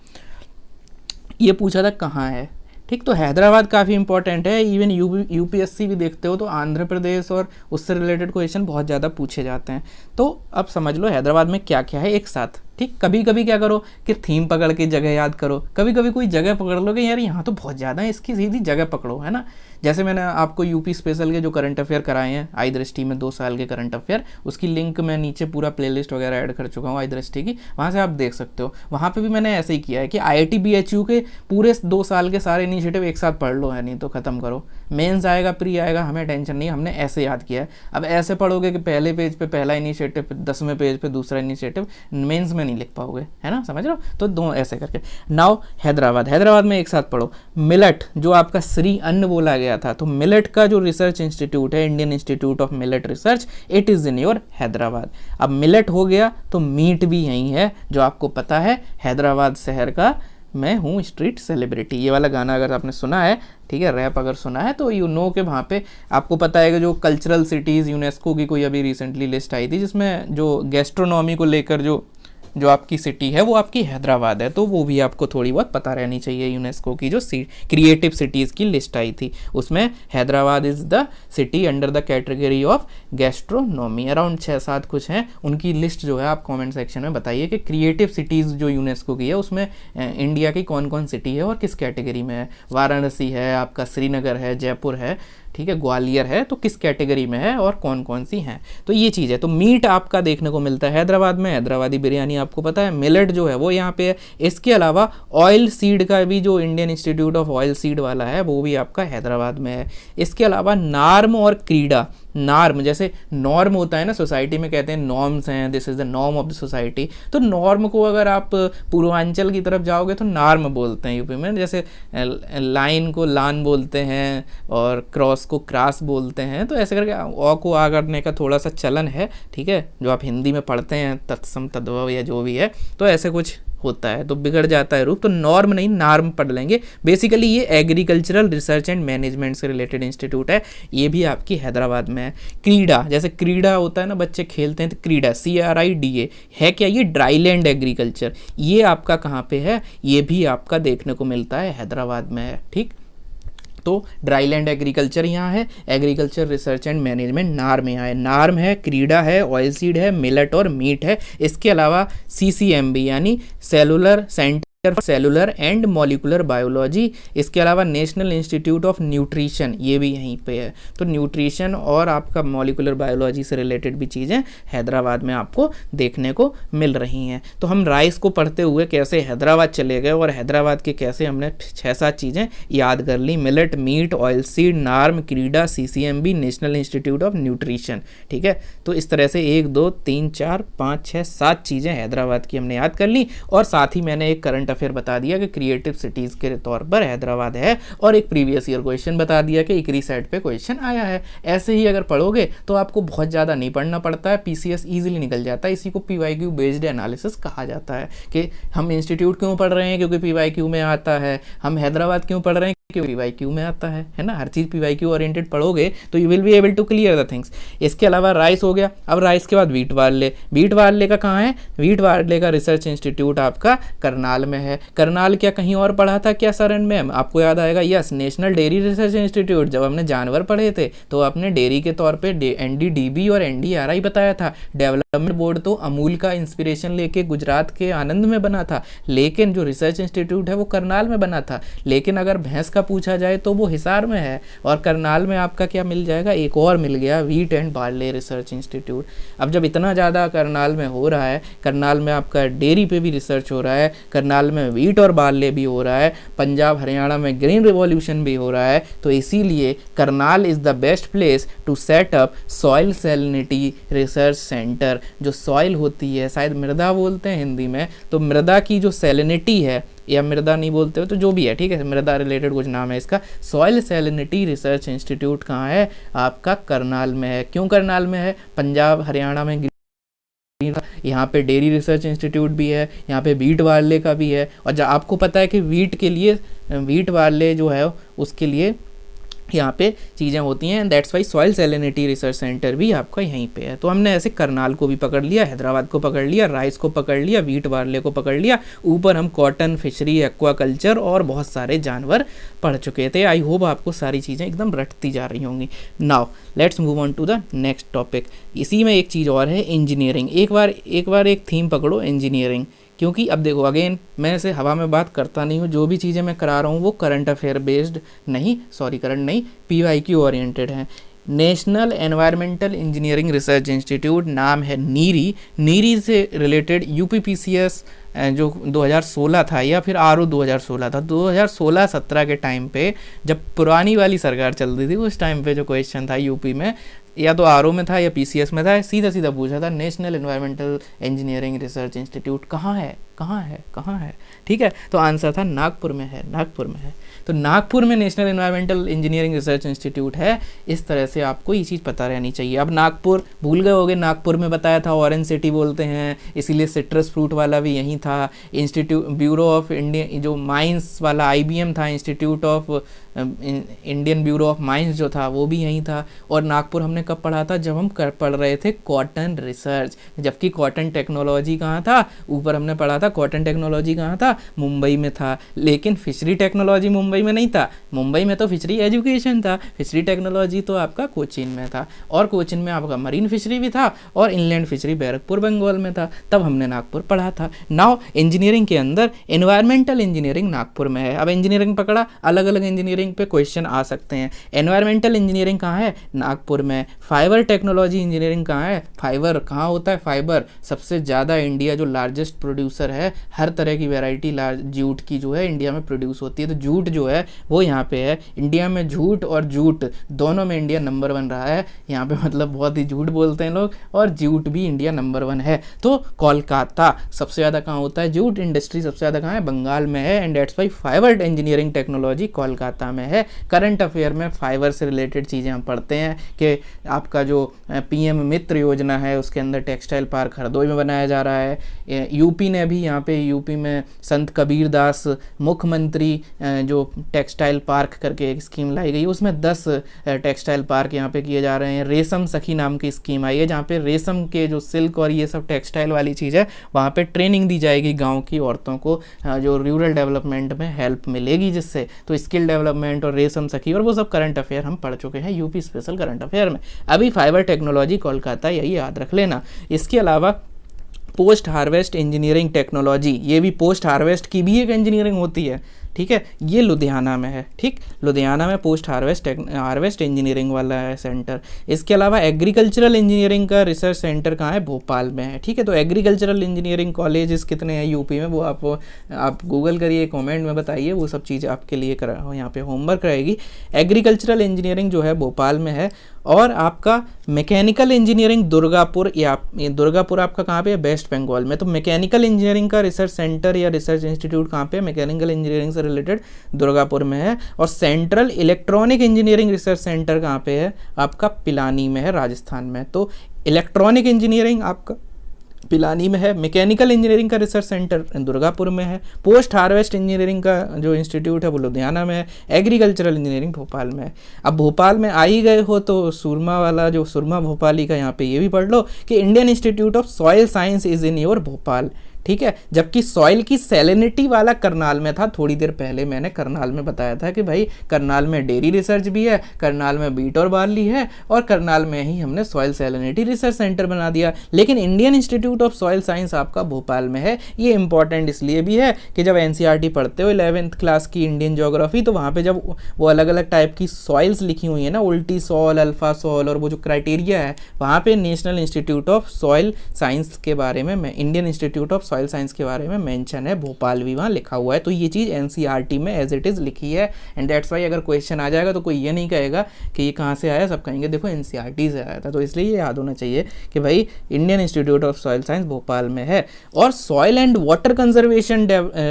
[SPEAKER 1] ये पूछा था कहाँ है, ठीक। तो हैदराबाद काफ़ी इंपॉर्टेंट है। इवन यूपीएससी भी देखते हो तो आंध्र प्रदेश और उससे रिलेटेड क्वेश्चन बहुत ज़्यादा पूछे जाते हैं। तो अब समझ लो हैदराबाद में क्या क्या है एक साथ, ठीक। कभी कभी क्या करो कि थीम पकड़ के जगह याद करो, कभी कभी कोई जगह पकड़ लो कि यार यहाँ तो बहुत ज़्यादा है, इसकी सीधी जगह पकड़ो, है ना। जैसे मैंने आपको यूपी स्पेशल के जो करंट अफेयर कराए हैं आई दृष्टि में 2 साल के करंट अफेयर, उसकी लिंक मैं नीचे पूरा प्लेलिस्ट वगैरह ऐड कर चुका हूँ आई दृष्टि की, वहाँ से आप देख सकते हो। वहाँ पे भी मैंने ऐसे ही किया है कि IIT BHU के पूरे 2 साल के सारे इनिशिएटिव एक साथ पढ़ लो, है नहीं तो ख़त्म करो। मेंस आएगा प्री आएगा हमें टेंशन नहीं, हमने ऐसे याद किया है। अब ऐसे पढ़ोगे कि पहले पेज पे पहला इनिशिएटिव, 10वें पेज पे दूसरा इनिशिएटिव, मेंस में नहीं लिख पाओगे, है ना, समझ रहे हो। तो दो ऐसे करके। नाउ हैदराबाद में एक साथ पढ़ो। मिलेट जो आपका श्री अन्न बोला गया था, तो मिलेट का जो रिसर्च इंस्टीट्यूट है, Indian institute of millet research, it is in your Hyderabad. अब मिलेट हो गया तो मीट भी यहीं है, जो आपको पता है हैदराबाद शहर का मैं हूँ स्ट्रीट सेलिब्रिटी। ये वाला गाना अगर आपने सुना है, ठीक है, रैप अगर सुना है तो यू नो के वहाँ पे आपको पता है कि जो कल्चरल सिटीज़ यूनेस्को की कोई अभी रिसेंटली लिस्ट आई थी जिसमें जो गैस्ट्रोनॉमी को लेकर जो आपकी सिटी है वो आपकी हैदराबाद है, तो वो भी आपको थोड़ी बहुत पता रहनी चाहिए। यूनेस्को की जो क्रिएटिव सिटीज़ की लिस्ट आई थी उसमें Hyderabad is the city under the category of gastronomy. Around 6-7 कुछ हैं, उनकी लिस्ट जो है आप कमेंट सेक्शन में बताइए कि क्रिएटिव सिटीज़ जो यूनेस्को की है उसमें इंडिया की कौन कौन सिटी है और किस कैटेगरी में है। वाराणसी है, आपका श्रीनगर है, जयपुर है, ठीक है, ग्वालियर है, तो किस कैटेगरी में है और कौन कौन सी हैं। तो ये चीज़ है। तो मीट आपका देखने को मिलता है हैदराबाद में, हैदराबादी बिरयानी आपको पता है। मिलेट जो है वो यहाँ पे है। इसके अलावा ऑयल सीड का भी जो Indian institute of oil seed वाला है वो भी आपका हैदराबाद में है। इसके अलावा नार्म और क्रीडा, नॉर्म जैसे नॉर्म होता है ना सोसाइटी में, कहते हैं नॉर्म्स हैं, this is the norm of the society, तो नॉर्म को अगर आप पूर्वांचल की तरफ जाओगे तो नार्म बोलते हैं यूपी में, जैसे लाइन को लान बोलते हैं और क्रॉस को क्रास बोलते हैं, तो ऐसे करके अ को आ करने का थोड़ा सा चलन है, ठीक है, जो आप हिंदी में पढ़ते हैं तत्सम तद्भव या जो भी है, तो ऐसे कुछ होता है तो बिगड़ जाता है रूप। तो नॉर्म नहीं नार्म पढ़ लेंगे। बेसिकली ये एग्रीकल्चरल रिसर्च एंड मैनेजमेंट से रिलेटेड इंस्टीट्यूट है, ये भी आपकी हैदराबाद में है। क्रीडा, जैसे क्रीडा होता है ना, बच्चे खेलते हैं, तो क्रीडा CRIDA है क्या, ये ड्राईलैंड एग्रीकल्चर, ये आपका कहाँ पे है, ये भी आपका देखने को मिलता है हैदराबाद में है, ठीक। तो ड्राईलैंड एग्रीकल्चर यहाँ है, agriculture research and management NAARM यहाँ है, नार्म है, क्रीडा है, ऑयल सीड है, मिलेट और मीट है। इसके अलावा CCMB यानी सेलुलर एंड मॉलिकुलर बायोलॉजी, इसके अलावा नेशनल इंस्टीट्यूट ऑफ न्यूट्रिशन, ये भी यहीं पे है। तो न्यूट्रिशन और आपका मॉलिकुलर बायोलॉजी से रिलेटेड भी चीज़ें हैदराबाद में आपको देखने को मिल रही हैं। तो हम राइस को पढ़ते हुए कैसे हैदराबाद चले गए और हैदराबाद के कैसे हमने 6-7 चीज़ें याद कर ली, millet, meat, oil seed, NAARM, CRIDA, CCMB, national institute of nutrition, ठीक है। तो इस तरह से 1 2 3 4 5 6 7 चीज़ें हैदराबाद की हमने याद कर ली, और साथ ही मैंने एक करंट फिर बता दिया कि क्रिएटिव सिटीज़ के तौर पर हैदराबाद है, और एक प्रीवियस ईयर क्वेश्चन बता दिया कि इक्री सेट पे क्वेश्चन आया है। ऐसे ही अगर पढ़ोगे तो आपको बहुत ज़्यादा नहीं पढ़ना पड़ता है, PCS ईजिली निकल जाता है। इसी को PYQ बेस्ड एनालिसिस कहा जाता है कि हम इंस्टीट्यूट क्यों पढ़ रहे हैं, क्योंकि PYQ में आता है, हम हैदराबाद क्यों पढ़ रहे हैं क्योंकि PYQ में आता है ना। हर चीज़ PYQ ओरिएंटेड पढ़ोगे तो you will be able to clear the things. इसके अलावा राइस हो गया। अब राइस के बाद वीट वार्ले का कहाँ है, वीट वार्ले का रिसर्च इंस्टीट्यूट आपका करनाल में है। करनाल क्या कहीं और पढ़ा था क्या सर एंड मैम, आपको याद आएगा, yes, national dairy research institute. जब हमने जानवर पढ़े थे तो आपने डेयरी के तौर पे NDDB और NDRI बताया था। डेवलपमेंट बोर्ड तो अमूल का इंस्पिरेशन लेके गुजरात के आनंद में बना था, लेकिन जो रिसर्च इंस्टीट्यूट है वो करनाल में बना था। लेकिन अगर भैंस का पूछा जाए तो वो हिसार में है। और करनाल में आपका क्या मिल जाएगा, एक और मिल गया, wheat and barley research institute. अब जब इतना ज़्यादा करनाल में हो रहा है, करनाल में आपका डेयरी पे भी रिसर्च हो रहा है, करनाल में व्हीट और बार्ले भी हो रहा है, पंजाब हरियाणा में ग्रीन रिवॉल्यूशन भी हो रहा है, तो इसीलिए Karnal is the best place to set up soil salinity research centre. जो सॉइल होती है, शायद मृदा बोलते हैं हिंदी में, तो मृदा की जो सैलिनिटी है, या मृदा नहीं बोलते हो तो जो भी है, ठीक है, मृदा रिलेटेड कुछ नाम है इसका, सॉइल सैलिनिटी रिसर्च इंस्टीट्यूट कहाँ है, आपका करनाल में है। क्यों करनाल में है, पंजाब हरियाणा में यहाँ पे डेयरी रिसर्च इंस्टीट्यूट भी है, यहाँ पे व्हीट वाले का भी है। और जब आपको पता है कि व्हीट के लिए, व्हीट वाले जो है उसके लिए यहाँ पे चीज़ें होती हैं, that's why soil salinity research centre भी आपका यहीं पे है। तो हमने ऐसे करनाल को भी पकड़ लिया, हैदराबाद को पकड़ लिया, राइस को पकड़ लिया, व्हीट वाले को पकड़ लिया, ऊपर हम कॉटन, फिशरी, एक्वाकल्चर और बहुत सारे जानवर पढ़ चुके थे। आई होप आपको सारी चीज़ें एकदम रटती जा रही होंगी। Now let's move on to the next topic. इसी में एक चीज़ और है, इंजीनियरिंग। एक बार एक थीम पकड़ो, इंजीनियरिंग। क्योंकि अब देखो, अगेन मैं ऐसे हवा में बात करता नहीं हूँ, जो भी चीज़ें मैं करा रहा हूँ वो करंट अफेयर बेस्ड नहीं, सॉरी करंट नहीं, PYQ ओरिएंटेड है। National environmental engineering research institute, नाम है नीरी। नीरी से रिलेटेड UPPCS जो 2016 था, या फिर RO 2016 था, 2016-17 के टाइम पे जब पुरानी वाली सरकार चल रही थी, उस टाइम पे जो क्वेश्चन था यूपी में, या तो RO में था या PCS में था, सीधा सीधा पूछा था, national environmental engineering research institute कहाँ है, कहाँ है, कहाँ है, ठीक है। तो आंसर था नागपुर में है, नागपुर में है। तो नागपुर में national environmental engineering research institute है। इस तरह से आपको ये चीज़ पता रहनी चाहिए। अब नागपुर भूल गए होगे, नागपुर में बताया था ऑरेंज सिटी बोलते हैं, इसीलिए सिट्रस फ्रूट वाला भी यहीं था। इंस्टीट्यूट ब्यूरो ऑफ इंडियन, जो माइंस वाला IBM था, institute of Indian bureau of mines जो था वो भी यहीं था। और नागपुर हमने कब पढ़ा था, जब हम पढ़ रहे थे कॉटन रिसर्च, जबकि कॉटन टेक्नोलॉजी कहाँ था, ऊपर हमने पढ़ा था कॉटन टेक्नोलॉजी कहाँ था, मुंबई में था। लेकिन फिशरी टेक्नोलॉजी मुंबई में नहीं था, मुंबई में तो फिशरी एजुकेशन था, फिशरी टेक्नोलॉजी तो आपका कोचीन में था, और कोचीन में आपका मरीन फिशरी भी था, और इनलैंड फिशरी बैरकपुर बंगाल में था। तब हमने नागपुर पढ़ा था। नाउ इंजीनियरिंग के अंदर एनवायरमेंटल इंजीनियरिंग नागपुर में है। अब इंजीनियरिंग पकड़ा, अलग अलग इंजीनियरिंग पे क्वेश्चन आ सकते हैं। एनवायरमेंटल इंजीनियरिंग कहाँ है, नागपुर में। फाइबर टेक्नोलॉजी इंजीनियरिंग कहाँ है, फाइबर कहाँ होता है, फाइबर सबसे ज़्यादा, इंडिया जो लार्जेस्ट प्रोड्यूसर है, हर तरह की वैरायटी जूट की जो है इंडिया में प्रोड्यूस होती है। तो जूट जो है वो यहाँ पे है। इंडिया में झूठ और जूट दोनों में इंडिया नंबर 1 रहा है। यहाँ पे मतलब बहुत ही झूठ बोलते हैं लोग, और जूट भी इंडिया नंबर 1 है। तो कोलकाता सबसे ज़्यादा कहाँ होता है, जूट इंडस्ट्री सबसे ज़्यादा कहाँ है, बंगाल में है। And that's Y fibre engineering technology Kolkata में है। करंट अफेयर में फाइबर से रिलेटेड चीज़ें हम पढ़ते हैं कि आपका जो PM मित्र योजना है, उसके अंदर टेक्सटाइल पार्क हरदोई में बनाया जा रहा है। यूपी ने भी, यहाँ पे यूपी में संत कबीर दास मुख्यमंत्री जो टेक्सटाइल पार्क करके एक स्कीम लाई गई, उसमें 10 टेक्सटाइल पार्क यहाँ पे किए जा रहे हैं। रेशम सखी नाम की स्कीम आई है, जहाँ पे रेशम के जो सिल्क और ये सब टेक्सटाइल वाली चीज़ है, वहाँ पे ट्रेनिंग दी जाएगी गाँव की औरतों को, जो रूरल डेवलपमेंट में हेल्प मिलेगी जिससे। तो स्किल डेवलपमेंट और रेशम सखी और वो सब करंट अफेयर हम पढ़ चुके हैं यूपी स्पेशल करंट अफेयर में। अभी फाइबर टेक्नोलॉजी कोलकाता, यही याद रख लेना। इसके अलावा पोस्ट हार्वेस्ट इंजीनियरिंग टेक्नोलॉजी, ये भी पोस्ट हार्वेस्ट की भी एक इंजीनियरिंग होती है, ठीक है। ये लुधियाना में है, ठीक, लुधियाना में पोस्ट हार्वेस्ट इंजीनियरिंग वाला है सेंटर। इसके अलावा एग्रीकल्चरल इंजीनियरिंग का रिसर्च सेंटर कहाँ है, भोपाल में है, ठीक है। तो एग्रीकल्चरल इंजीनियरिंग कॉलेजेस कितने हैं यूपी में, वो आप गूगल करिए, कमेंट में बताइए, वो सब चीज़ें आपके लिए यहाँ पे होमवर्क रहेगी। एग्रीकल्चरल इंजीनियरिंग जो है भोपाल में है। और आपका मैकेनिकल इंजीनियरिंग दुर्गापुर, या दुर्गापुर आपका कहाँ पे है, वेस्ट बंगाल में। तो मैकेनिकल इंजीनियरिंग का रिसर्च सेंटर या रिसर्च इंस्टीट्यूट कहाँ पे है, मैकेनिकल इंजीनियरिंग से रिलेटेड दुर्गापुर में है। और central electronic engineering research centre कहाँ पे है, आपका पिलानी में है, राजस्थान में। तो इलेक्ट्रॉनिक इंजीनियरिंग आपका पिलानी में है, मैकेनिकल इंजीनियरिंग का रिसर्च सेंटर दुर्गापुर में है, पोस्ट हार्वेस्ट इंजीनियरिंग का जो इंस्टीट्यूट है वो लुधियाना में है, एग्रीकल्चरल इंजीनियरिंग भोपाल में है। अब भोपाल में आ ही गए हो तो सुरमा वाला जो सुरमा भोपाली का यहाँ पे ये भी पढ़ लो कि Indian institute of soil science is in your Bhopal, ठीक है, जबकि सॉइल की सैलिनिटी वाला करनाल में था। थोड़ी देर पहले मैंने करनाल में बताया था कि भाई करनाल में डेयरी रिसर्च भी है, करनाल में बीट और बार्ली है, और करनाल में ही हमने सॉइल सैलिनिटी रिसर्च सेंटर बना दिया। लेकिन Indian institute of soil science आपका भोपाल में है। ये इंपॉर्टेंट इसलिए भी है कि जब एनसीईआरटी पढ़ते हो 11th क्लास की इंडियन ज्योग्राफी, तो वहाँ पे जब वो अलग अलग टाइप की सॉइल्स लिखी हुई है ना, उल्टी सॉइल, अल्फा सॉइल, और वो जो क्राइटेरिया है, वहाँ पे national institute of soil science के बारे में, Indian institute of soil science के बारे में मेंशन है, भोपाल भी वहाँ लिखा हुआ है। तो ये चीज़ एनसीईआरटी में एज इट इज़ लिखी है, एंड दैट्स वाई अगर क्वेश्चन आ जाएगा तो कोई ये नहीं कहेगा कि ये कहाँ से आया, सब कहेंगे देखो एनसीईआरटी से आया था। तो इसलिए ये याद होना चाहिए कि भाई Indian institute of soil science Bhopal में है। और सॉइल एंड वाटर कंजर्वेशन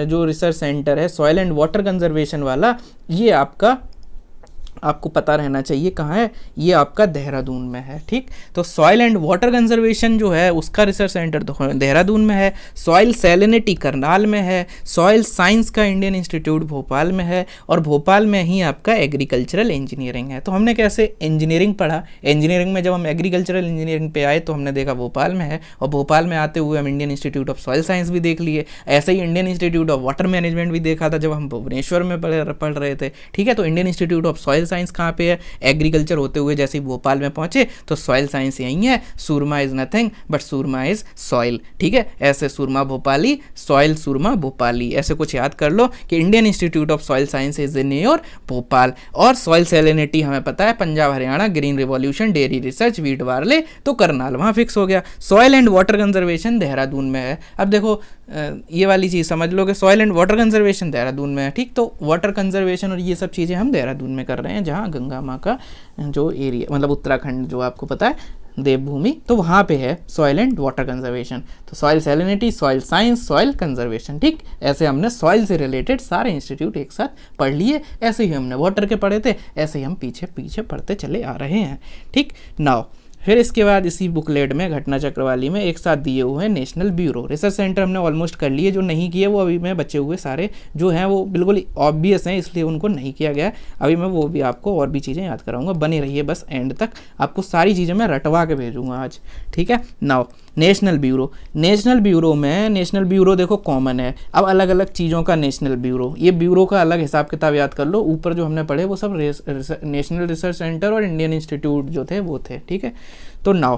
[SPEAKER 1] जो रिसर्च सेंटर है, सॉइल एंड वाटर कंजर्वेशन वाला, ये आपको पता रहना चाहिए कहाँ है, ये आपका देहरादून में है। ठीक, तो सॉइल एंड वाटर कंजर्वेशन जो है उसका रिसर्च सेंटर तो देहरादून में है, सॉइल सैलिनिटी करनाल में है, सॉइल साइंस का इंडियन इंस्टीट्यूट भोपाल में है, और भोपाल में ही आपका एग्रीकल्चरल इंजीनियरिंग है। तो हमने कैसे इंजीनियरिंग पढ़ा, इंजीनियरिंग में जब हम एग्रीकल्चरल इंजीनियरिंग पे आए तो हमने देखा भोपाल में है, और भोपाल में आते हुए हम Indian institute of soil science भी देख लिए। ऐसे ही Indian institute of water management भी देखा था जब हम भुवनेश्वर में पढ़ रहे थे। ठीक है, तो Indian institute of soil science कहाँ पे है, एग्रीकल्चर होते हुए जैसे ही भोपाल में पहुंचे तो सॉइल साइंस यही है। Surma is nothing but surma is soil. ठीक है, ऐसे सुरमा भोपाली, सॉइल सुरमा भोपाली, ऐसे कुछ याद कर लो कि Indian institute of soil science is in your Bhopal. और सॉइल सैलिनिटी हमें पता है Punjab Haryana, green revolution, dairy research, wheat barley, तो करनाल वहाँ फिक्स हो गया। Soil and water conservation Dehradun में है। अब देखो ये वाली चीज़ समझ लो कि soil and water conservation Dehradun में है। ठीक, तो वाटर कंजर्वेशन और ये सब चीज़ें हम देहरादून में कर रहे हैं, जहाँ गंगा माँ का जो एरिया, मतलब उत्तराखंड जो आपको पता है देवभूमि, तो वहाँ पे है सॉइल एंड वाटर कंजर्वेशन। तो soil salinity, soil science, soil conservation. ठीक, ऐसे हमने सॉइल से रिलेटेड सारे इंस्टीट्यूट एक साथ पढ़ लिए। ऐसे ही हमने वाटर के पढ़े थे, ऐसे ही हम पीछे पीछे पढ़ते चले आ रहे हैं। ठीक, नाउ फिर इसके बाद इसी बुकलेट में घटना चक्र वाली में एक साथ दिए हुए हैं नेशनल ब्यूरो रिसर्च सेंटर। हमने ऑलमोस्ट कर लिए, जो नहीं किए वो अभी में बचे हुए सारे जो हैं वो बिल्कुल ऑब्वियस हैं, इसलिए उनको नहीं किया गया। अभी मैं वो भी आपको और भी चीज़ें याद कराऊंगा, बने रहिए बस एंड तक, आपको सारी चीज़ें मैं रटवा के भेजूंगा आज। ठीक है, now national bureau, national bureau में, नेशनल ब्यूरो देखो कॉमन है, अब अलग अलग चीज़ों का नेशनल ब्यूरो, ये ब्यूरो का अलग हिसाब किताब याद कर लो। ऊपर जो हमने पढ़े वो सब नेशनल रिसर्च सेंटर और इंडियन इंस्टीट्यूट जो थे वो थे। ठीक है, तो नाउ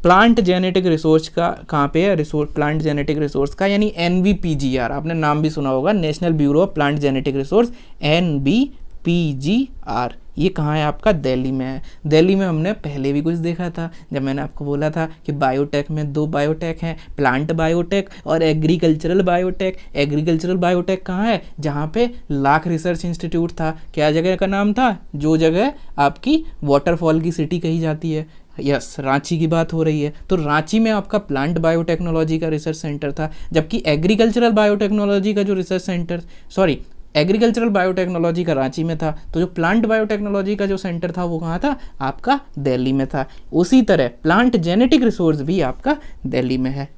[SPEAKER 1] प्लांट जेनेटिक रिसोर्स का कहाँ पे है, रिसोर्स प्लांट जेनेटिक रिसोर्स का, यानी NBPGR, आपने नाम भी सुना होगा, national bureau of plant genetic resource, NBPGR। ये कहाँ है आपका, दिल्ली में है। दिल्ली में हमने पहले भी कुछ देखा था जब मैंने आपको बोला था कि बायोटेक में 2 बायोटेक हैं, प्लांट बायोटेक और एग्रीकल्चरल बायोटेक। एग्रीकल्चरल बायोटेक कहाँ है, जहाँ पे लाख रिसर्च इंस्टीट्यूट था। क्या जगह का नाम था, जो जगह आपकी वाटरफॉल की सिटी कही जाती है, यस रांची की बात हो रही है। तो रांची में आपका प्लांट बायोटेक्नोलॉजी का रिसर्च सेंटर था, जबकि एग्रीकल्चरल बायोटेक्नोलॉजी का जो research centre, sorry agricultural biotechnology का रांची में था, तो जो प्लांट बायोटेक्नोलॉजी का जो सेंटर था वो कहाँ था, आपका दिल्ली में था। उसी तरह प्लांट जेनेटिक रिसोर्स भी आपका दिल्ली में है।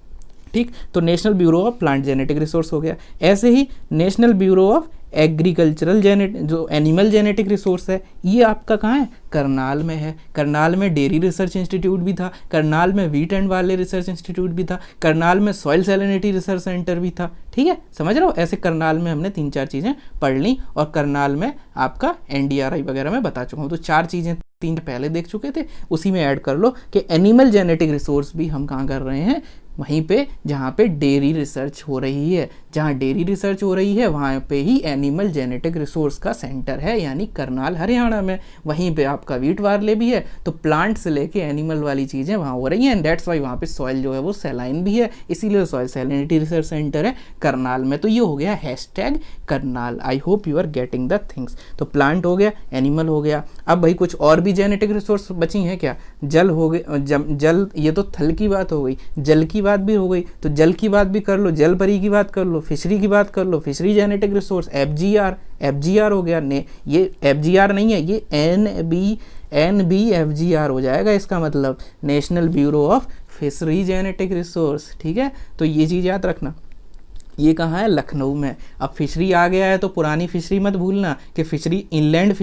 [SPEAKER 1] ठीक, तो national bureau of plant genetic resource हो गया। ऐसे ही नेशनल ब्यूरो ऑफ एग्रीकल्चरल जो एनिमल जेनेटिक रिसोर्स है, ये आपका कहाँ है, करनाल में है। करनाल में डेयरी रिसर्च इंस्टीट्यूट भी था, करनाल में wheat and barley research institute भी था, करनाल में सॉइल सैलिनिटी रिसर्च सेंटर भी था। ठीक है, समझ रहे हो, ऐसे करनाल में हमने 3-4 चीज़ें पढ़ ली, और करनाल में आपका NDRI वगैरह में बता चुका हूँ। तो 4 चीज़ें 3 पहले देख चुके थे, उसी में ऐड कर लो कि एनिमल जेनेटिक रिसोर्स भी हम कहाँ कर रहे हैं, वहीं पे जहाँ पे डेयरी रिसर्च हो रही है। जहाँ डेयरी रिसर्च हो रही है वहाँ पे ही एनिमल जेनेटिक रिसोर्स का सेंटर है, यानी करनाल हरियाणा में। वहीं पे आपका वीट वार्ले भी है, तो प्लांट से लेके एनिमल वाली चीज़ें वहाँ हो रही हैं, एंड दैट्स वाई वहाँ पे सॉइल जो है वो सैलाइन भी है, इसीलिए सॉइल सैलिनिटी रिसर्च सेंटर है करनाल में। तो ये हो गया hashtag Karnal. I hope you are getting the things. तो प्लांट हो गया, एनिमल हो गया। अब भाई कुछ और भी जेनेटिक रिसोर्स बची हैं क्या, जल हो गए, जल, ये तो थल की बात हो गई, जल की बात भी हो गई, तो जल की बात भी कर लो, जल परी की बात कर लो, फिशरी की बात कर लो, फिशरी जेनेटिक रिसोर्स FGR हो गया। ने ये FGR नहीं है, ये NBFGR हो जाएगा, इसका मतलब national bureau of fishery genetic resource. ठीक है, तो ये चीज़ याद रखना। ये कहाँ है, लखनऊ में। अब फिशरी आ गया है तो पुरानी फिशरी मत भूलना कि फिशरी इनलैंड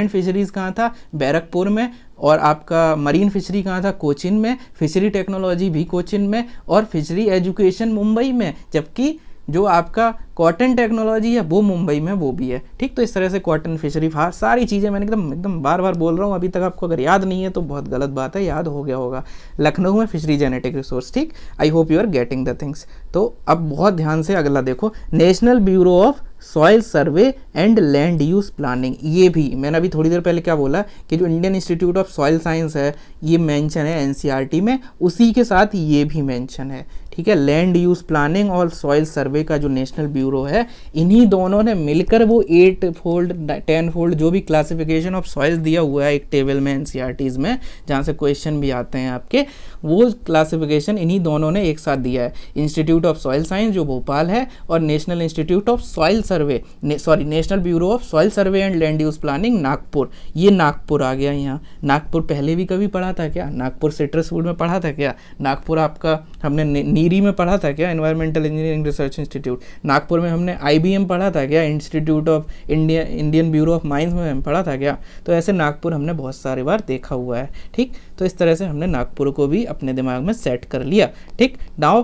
[SPEAKER 1] फिशरीज़ कहाँ था, बैरकपुर में,
[SPEAKER 2] और आपका मरीन फिशरी कहाँ था, कोचिन में, फिशरी टेक्नोलॉजी भी कोचिन में, और फिशरी एजुकेशन मुंबई में, जबकि जो आपका कॉटन टेक्नोलॉजी है वो मुंबई में वो भी है। ठीक, तो इस तरह से कॉटन फिशरी सारी चीज़ें मैंने एकदम बार बार बोल रहा हूँ, अभी तक आपको अगर याद नहीं है तो बहुत गलत बात है, याद हो गया होगा। लखनऊ में फिशरी जेनेटिक रिसोर्स। ठीक, I hope you are getting the things. तो अब बहुत ध्यान से अगला देखो, national bureau of soil survey and land use planning. ये भी मैंने अभी थोड़ी देर पहले क्या बोला कि जो Indian institute of soil science है ये मेंशन है एनसीईआरटी में, उसी के साथ ये भी मेंशन है। ठीक है, लैंड यूज प्लानिंग और सॉइल सर्वे का जो नेशनल ब्यूरो है, इन्हीं दोनों ने मिलकर वो 8 फोल्ड 10 फोल्ड जो भी क्लासिफिकेशन ऑफ सॉइल्स दिया हुआ है एक टेबल में एनसीईआरटीज में, जहाँ से क्वेश्चन भी आते हैं आपके, वो क्लासिफिकेशन इन्हीं दोनों ने एक साथ दिया है। इंस्टीट्यूट ऑफ सॉइल साइंस जो भोपाल है और national institute of soil survey national bureau of soil survey and land use planning Nagpur, ये नागपुर आ गया यहाँ। नागपुर पहले भी कभी पढ़ा था क्या, नागपुर सिट्रस फूड में पढ़ा था क्या, नागपुर आपका हमने नीरी में पढ़ा था क्या, environmental engineering research institute, Nagpur में हमने आईबीएम पढ़ा था क्या, institute of Indian bureau of mines में पढ़ा था क्या। तो ऐसे नागपुर हमने बहुत सारी बार देखा हुआ है। ठीक, तो इस तरह से हमने नागपुर को भी अपने दिमाग में सेट कर लिया। ठीक, नाउ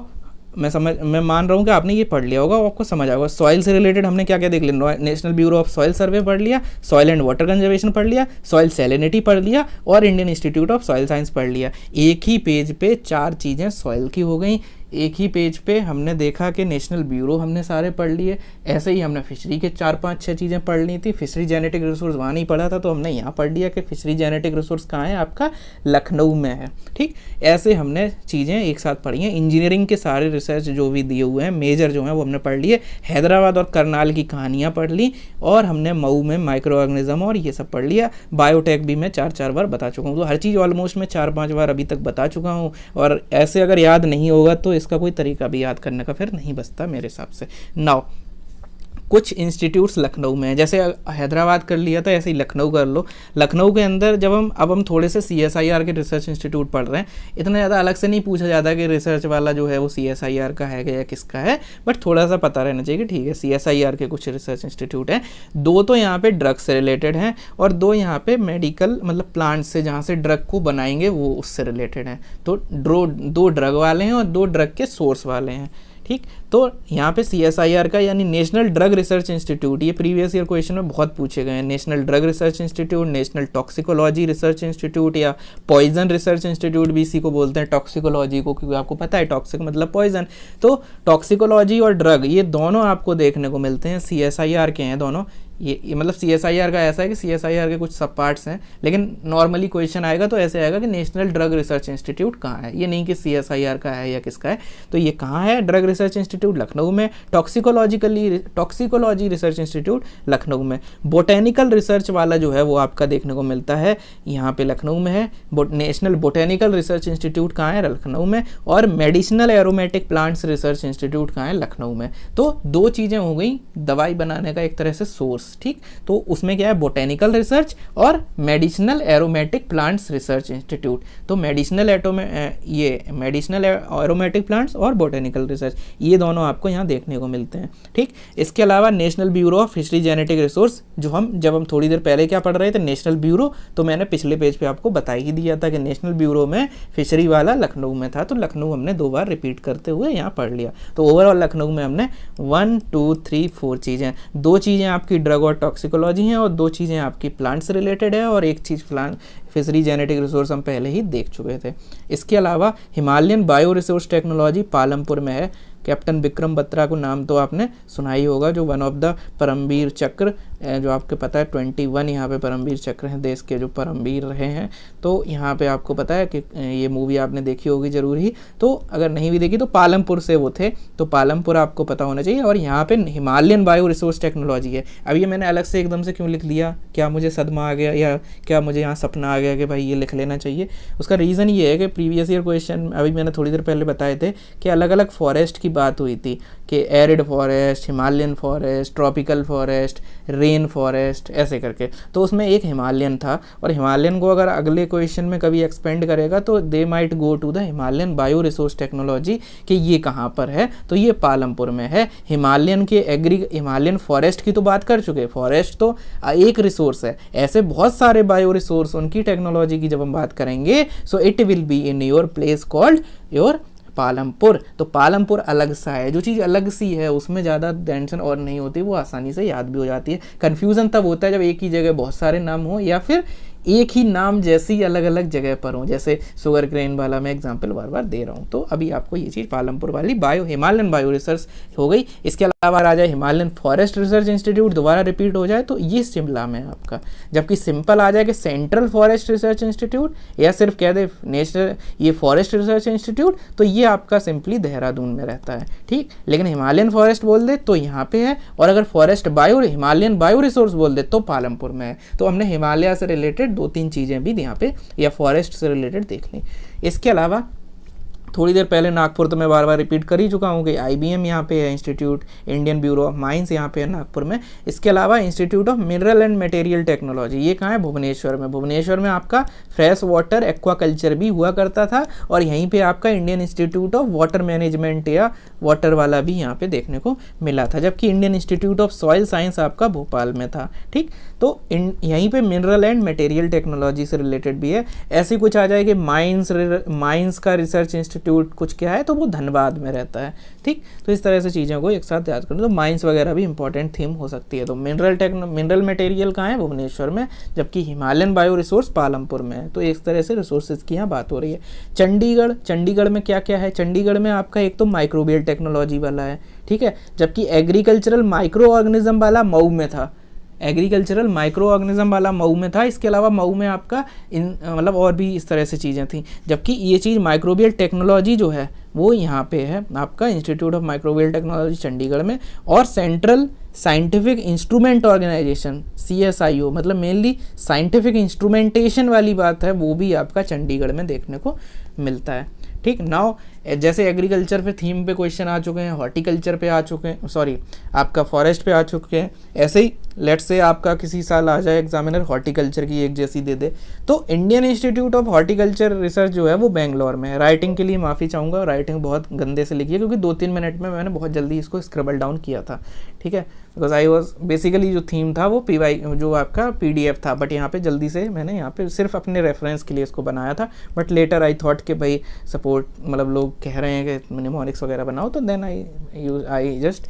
[SPEAKER 2] मैं मान रहा हूँ कि आपने ये पढ़ लिया होगा और आपको समझ आएगा। सॉइल से रिलेटेड हमने क्या क्या देख लिया, नेशनल ब्यूरो ऑफ सॉइल सर्वे पढ़ लिया, सॉइल एंड वाटर कंजर्वेशन पढ़ लिया, सॉइल सैलिनिटी पढ़ लिया और Indian institute of soil science पढ़ लिया। एक ही पेज पे 4 चीज़ें सॉइल की हो गई। एक ही पेज पे हमने देखा कि नेशनल ब्यूरो हमने सारे पढ़ लिए। ऐसे ही हमने फिशरी के 4-5-6 चीज़ें पढ़ ली थी। फिशरी जेनेटिक रिसोर्स वहाँ नहीं पढ़ा था तो हमने यहाँ पढ़ लिया कि फिशरी जेनेटिक रिसोर्स कहाँ है, आपका लखनऊ में है। ठीक, ऐसे हमने चीज़ें एक साथ पढ़ी हैं। इंजीनियरिंग के सारे रिसर्च जो भी दिए हुए हैं मेजर जो हैं वो हमने पढ़ लिए। हैदराबाद और करनाल की कहानियाँ पढ़ ली और हमने मऊ में माइक्रो ऑर्गेनिज्म और ये सब पढ़ लिया। बायोटेक भी मैं 4-4 बार बता चुका हूँ, तो हर चीज़ ऑलमोस्ट मैं 4-5 बार अभी तक बता चुका हूँ। और ऐसे अगर याद नहीं होगा तो इसका कोई तरीका भी याद करने का फिर नहीं बचता मेरे हिसाब से। नाउ कुछ इंस्टीट्यूट्स लखनऊ में है, जैसे हैदराबाद कर लिया था ऐसे ही लखनऊ कर लो। लखनऊ के अंदर जब हम थोड़े से सीएसआईआर के रिसर्च इंस्टीट्यूट पढ़ रहे हैं, इतना ज़्यादा अलग से नहीं पूछा जाता कि रिसर्च वाला जो है वो सीएसआईआर का है या किसका है, बट थोड़ा सा पता रहना चाहिए कि ठीक है सीएसआईआर के कुछ रिसर्च इंस्टीट्यूट हैं। 2 तो यहाँ पे ड्रग से रिलेटेड हैं और 2 यहाँ पे मेडिकल मतलब प्लांट से जहाँ से ड्रग को बनाएंगे वो उससे रिलेटेड हैं। तो 2 ड्रग वाले हैं और 2 ड्रग के सोर्स वाले हैं। ठीक, तो यहाँ पे सीएसआईआर का यानी नेशनल ड्रग रिसर्च इंस्टीट्यूट, ये प्रीवियस ईयर क्वेश्चन में बहुत पूछे गए हैं। National drug research institute, national toxicology research institute या पॉइजन रिसर्च इंस्टीट्यूट भी इसी को बोलते हैं, टॉक्सिकोलॉजी को, क्योंकि आपको पता है टॉक्सिक मतलब पॉइजन। तो टॉक्सिकोलॉजी और ड्रग ये दोनों आपको देखने को मिलते हैं, सीएसआईआर के हैं दोनों। ये मतलब सीएसआईआर का ऐसा है कि सीएसआईआर के कुछ सब पार्ट्स हैं, लेकिन नॉर्मली क्वेश्चन आएगा तो ऐसे आएगा कि नेशनल ड्रग रिसर्च इंस्टीट्यूट कहाँ है, ये नहीं कि सीएसआईआर का है या किसका है। तो ये कहाँ है, ड्रग रिसर्च इंस्टीट्यूट लखनऊ में, टॉक्सिकोलॉजी रिसर्च इंस्टीट्यूट लखनऊ में। बोटेनिकल रिसर्च वाला जो है वो आपका देखने को मिलता है यहाँ पे लखनऊ में है। नेशनल बोटेनिकल रिसर्च इंस्टीट्यूट कहाँ है, लखनऊ में। और medicinal aromatic plants research institute कहाँ है, लखनऊ में। तो 2 चीज़ें हो गई दवाई बनाने का एक तरह से सोर्स। ठीक, तो उसमें क्या है, बोटेनिकल रिसर्च और medicinal aromatic plants research institute. तो मेडिसिनल एरोमेटिक प्लांट्स और बोटेनिकल रिसर्च ये दोनों आपको यहाँ देखने को मिलते हैं। ठीक, इसके अलावा national bureau of fishery genetic resource, जब हम थोड़ी देर पहले क्या पढ़ रहे थे, नेशनल ब्यूरो, तो मैंने पिछले पेज पे आपको बता ही दिया था कि नेशनल ब्यूरो में फिशरी वाला लखनऊ में था, तो लखनऊ हमने 2 बार रिपीट करते हुए यहाँ पढ़ लिया। तो ओवरऑल लखनऊ में हमने 1 2 3 4 चीज़ें, 2 चीज़ें आपकी ड्रग और टॉक्सिकोलॉजी हैं और 2 चीज़ें आपकी प्लांट से रिलेटेड है और 1 चीज़ प्लांट फिशरी जेनेटिक रिसोर्स हम पहले ही देख चुके थे। इसके अलावा Himalayan bio resource technology Palampur में है। कैप्टन विक्रम बत्रा को नाम तो आपने सुना ही होगा, जो वन ऑफ द परमवीर चक्र, जो आपको पता है 21 यहाँ पे परमवीर चक्र हैं देश के जो परमवीर रहे हैं। तो यहाँ पे आपको पता है कि ये मूवी आपने देखी होगी जरूर ही, तो अगर नहीं भी देखी तो पालमपुर से वो थे, तो पालमपुर आपको पता होना चाहिए। और यहाँ पे हिमालयन बायो रिसोर्स टेक्नोलॉजी है। अब ये मैंने अलग से एकदम से क्यों लिख लिया, क्या मुझे सदमा आ गया या क्या मुझे यहाँ सपना आ गया कि भाई ये लिख लेना चाहिए? उसका रीज़न ये है कि प्रीवियस ईयर क्वेश्चन अभी मैंने थोड़ी देर पहले बताए थे कि अलग अलग फॉरेस्ट की बात हुई थी कि arid forest, Himalayan forest, tropical forest, rain forest, ऐसे करके। तो उसमें एक हिमालयन था, और हिमालयन को अगर अगले क्वेश्चन में कभी एक्सपेंड करेगा तो they might go to the Himalayan bio resource technology कि ये कहाँ पर है, तो ये पालमपुर में है। हिमालयन फॉरेस्ट की तो बात कर चुके, फॉरेस्ट तो एक रिसोर्स है, ऐसे बहुत सारे बायो रिसोर्स, उनकी टेक्नोलॉजी की जब हम बात करेंगे so it will be in your place called your Palampur. तो पालमपुर अलग सा है, जो चीज़ अलग सी है उसमें ज़्यादा टेंशन और नहीं होती, वो आसानी से याद भी हो जाती है। कन्फ्यूज़न तब होता है जब एक ही जगह बहुत सारे नाम हो, या फिर एक ही नाम जैसी अलग अलग जगह पर हो, जैसे शुगर क्रेन वाला मैं एग्जांपल बार बार दे रहा हूँ। तो अभी आपको ये चीज़ पालमपुर वाली हिमालयन बायो रिसर्च हो गई। इसके अलावा आ जाए हिमालयन फॉरेस्ट रिसर्च इंस्टीट्यूट, दोबारा रिपीट हो जाए तो ये शिमला में है आपका। जबकि सिंपल आ जाए कि सेंट्रल फॉरेस्ट रिसर्च इंस्टीट्यूट, या सिर्फ कह दे नेशनल ये फॉरेस्ट रिसर्च इंस्टीट्यूट, तो ये आपका सिंपली देहरादून में रहता है, ठीक। लेकिन हिमालयन फॉरेस्ट बोल दे तो यहाँ पे है, और अगर फॉरेस्ट हिमालयन बायो रिसोर्स बोल दे तो पालमपुर में है। तो हमने हिमालय से रिलेटेड 2-3 चीज़ें भी यहाँ पे, या फॉरेस्ट से रिलेटेड देख ली। इसके अलावा थोड़ी देर पहले नागपुर तो मैं बार बार रिपीट कर ही चुका हूँ कि IBM यहाँ पे है institute, Indian bureau of mines यहाँ पे है नागपुर में। इसके अलावा institute of mineral and material technology, ये कहाँ है, भुवनेश्वर में। भुवनेश्वर में आपका फ्रेश वाटर एक्वाकल्चर भी हुआ करता था, और यहीं पे आपका Indian institute of water management या वाटर वाला भी यहाँ पे देखने को मिला था। जबकि Indian institute of soil science आपका भोपाल में था, ठीक। तो यहीं पे मिनरल एंड मटेरियल टेक्नोलॉजी से रिलेटेड भी है। ऐसे कुछ आ जाए कि माइंस का रिसर्च इंस्टीट्यूट कुछ क्या है, तो वो धनबाद में रहता है, ठीक। तो इस तरह से चीज़ों को एक साथ याद करें तो माइंस वगैरह भी इंपॉर्टेंट थीम हो सकती है। तो मिनरल मटेरियल कहाँ है, भुवनेश्वर में, जबकि हिमालयन बायो रिसोर्स पालमपुर में है। तो एक तरह से रिसोर्सेज की यहाँ बात हो रही है। चंडीगढ़ में क्या क्या है, चंडीगढ़ में आपका एक तो माइक्रोबियल टेक्नोलॉजी वाला है, ठीक है। जबकि एग्रीकल्चरल माइक्रो ऑर्गेनिज्म वाला मऊ में था, एग्रीकल्चरल माइक्रो ऑर्गेनिज्म वाला मऊ में था। इसके अलावा मऊ में आपका मतलब और भी इस तरह से चीज़ें थी। जबकि ये चीज़ माइक्रोबियल टेक्नोलॉजी जो है वो यहाँ पे है आपका institute of microbial technology Chandigarh में। और central scientific instrument organisation CSIO, मतलब मेनली साइंटिफिक इंस्ट्रूमेंटेशन वाली बात है, वो भी आपका चंडीगढ़ में देखने को मिलता है, ठीक। नाउ जैसे एग्रीकल्चर पे थीम पे क्वेश्चन आ चुके हैं, हॉर्टिकल्चर पे आ चुके हैं, सॉरी आपका फॉरेस्ट पे आ चुके हैं, ऐसे ही लेट्स से आपका किसी साल आ जाए एग्जामिनर हॉर्टिकल्चर की एक जैसी दे दे, तो Indian institute of horticulture research जो है वो बेंगलोर में है। राइटिंग के लिए माफ़ी चाहूँगा, राइटिंग बहुत गंदे से लिखी है, क्योंकि 2-3 मिनट में मैंने बहुत जल्दी इसको स्क्रबल डाउन किया था, ठीक है। बिकॉज आई वॉज बेसिकली जो थीम था वो जो आपका PDF था, बट यहाँ पे जल्दी से मैंने यहाँ पे सिर्फ अपने रेफरेंस के लिए इसको बनाया था। बट लेटर आई थॉट कि भाई सपोर्ट, मतलब लोग कह रहे हैं कि निमोनिक्स वगैरह बनाओ, तो then I just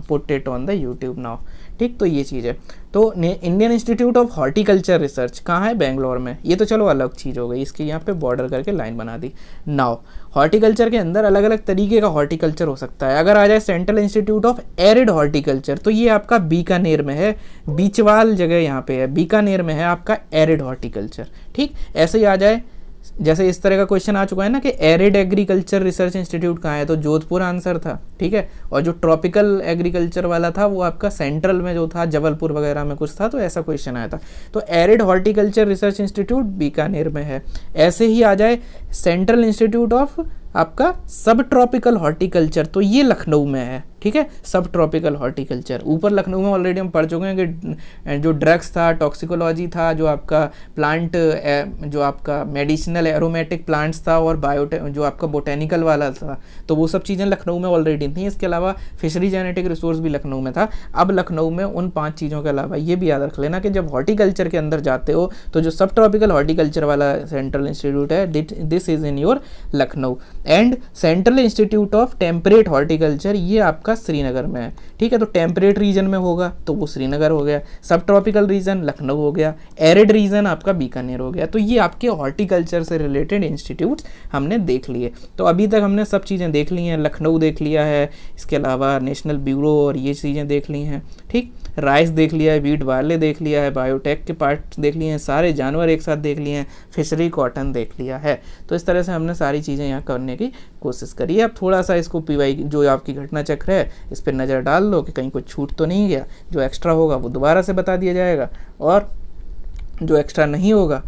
[SPEAKER 2] put it on the YouTube now, ठीक। तो ये चीज़ है। तो Indian institute of horticulture research कहाँ है, बेंगलोर में। ये तो चलो अलग चीज़ हो गई, इसके यहाँ पे बॉर्डर करके लाइन बना दी। नाउ हॉर्टिकल्चर के अंदर अलग अलग तरीके का हॉर्टिकल्चर हो सकता है। अगर आ जाए central institute of arid horticulture, तो ये आपका बीकानेर में है, बीचवाल जगह यहाँ पे है, बीकानेर में है आपका एरिड हॉर्टिकल्चर, ठीक। ऐसे ही आ जाए, जैसे इस तरह का क्वेश्चन आ चुका है ना कि एरिड एग्रीकल्चर रिसर्च इंस्टीट्यूट कहाँ है, तो जोधपुर आंसर था, ठीक है। और जो ट्रॉपिकल एग्रीकल्चर वाला था वो आपका सेंट्रल में जो था, जबलपुर वगैरह में कुछ था, तो ऐसा क्वेश्चन आया था। तो arid horticulture research institute Bikaner में है। ऐसे ही आ जाए सेंट्रल इंस्टीट्यूट ऑफ आपका सब ट्रॉपिकल हॉर्टिकल्चर, तो ये लखनऊ में है, ठीक है। सब ट्रॉपिकल हॉर्टिकल्चर ऊपर लखनऊ में ऑलरेडी हम पढ़ चुके हैं कि जो ड्रग्स था, टॉक्सिकोलॉजी था, जो आपका प्लांट जो आपका मेडिसिनल एरोमेटिक प्लांट्स था, और जो आपका बोटेनिकल वाला था, तो वो सब चीज़ें लखनऊ में ऑलरेडी थी। इसके अलावा फिशरी जेनेटिक रिसोर्स भी लखनऊ में था। अब लखनऊ में उन 5 चीज़ों के अलावा ये भी याद रख लेना कि जब हॉर्टिकल्चर के अंदर जाते हो तो जो सब ट्रॉपिकल हॉर्टिकल्चर वाला सेंट्रल इंस्टीट्यूट है, this is in your Lucknow. And central institute of temperate horticulture, ये आपका श्रीनगर में है, ठीक है। तो टेम्परेट रीजन में होगा तो वो श्रीनगर हो गया, सब ट्रॉपिकल रीजन लखनऊ हो गया, एरिड रीजन आपका बीकानेर हो गया। तो ये आपके हॉर्टिकल्चर से रिलेटेड इंस्टीट्यूट्स हमने देख लिए। तो अभी तक हमने सब चीज़ें देख ली हैं, लखनऊ देख लिया है, इसके अलावा नेशनल ब्यूरो और ये चीज़ें देख ली हैं, ठीक। राइस देख लिया है, वीट बार्ले देख लिया है, बायोटेक के पार्ट देख लिए हैं, सारे जानवर एक साथ देख लिए हैं, फिशरी कॉटन देख लिया है। तो इस तरह से हमने सारी चीज़ें यहाँ करने की कोशिश करी है। अब थोड़ा सा इसको PY जो आपकी घटना चक्र है इस पर नज़र डाल लो कि कहीं कुछ छूट तो नहीं गया। जो एक्स्ट्रा होगा वो दोबारा से बता दिया जाएगा, और जो एक्स्ट्रा नहीं होगा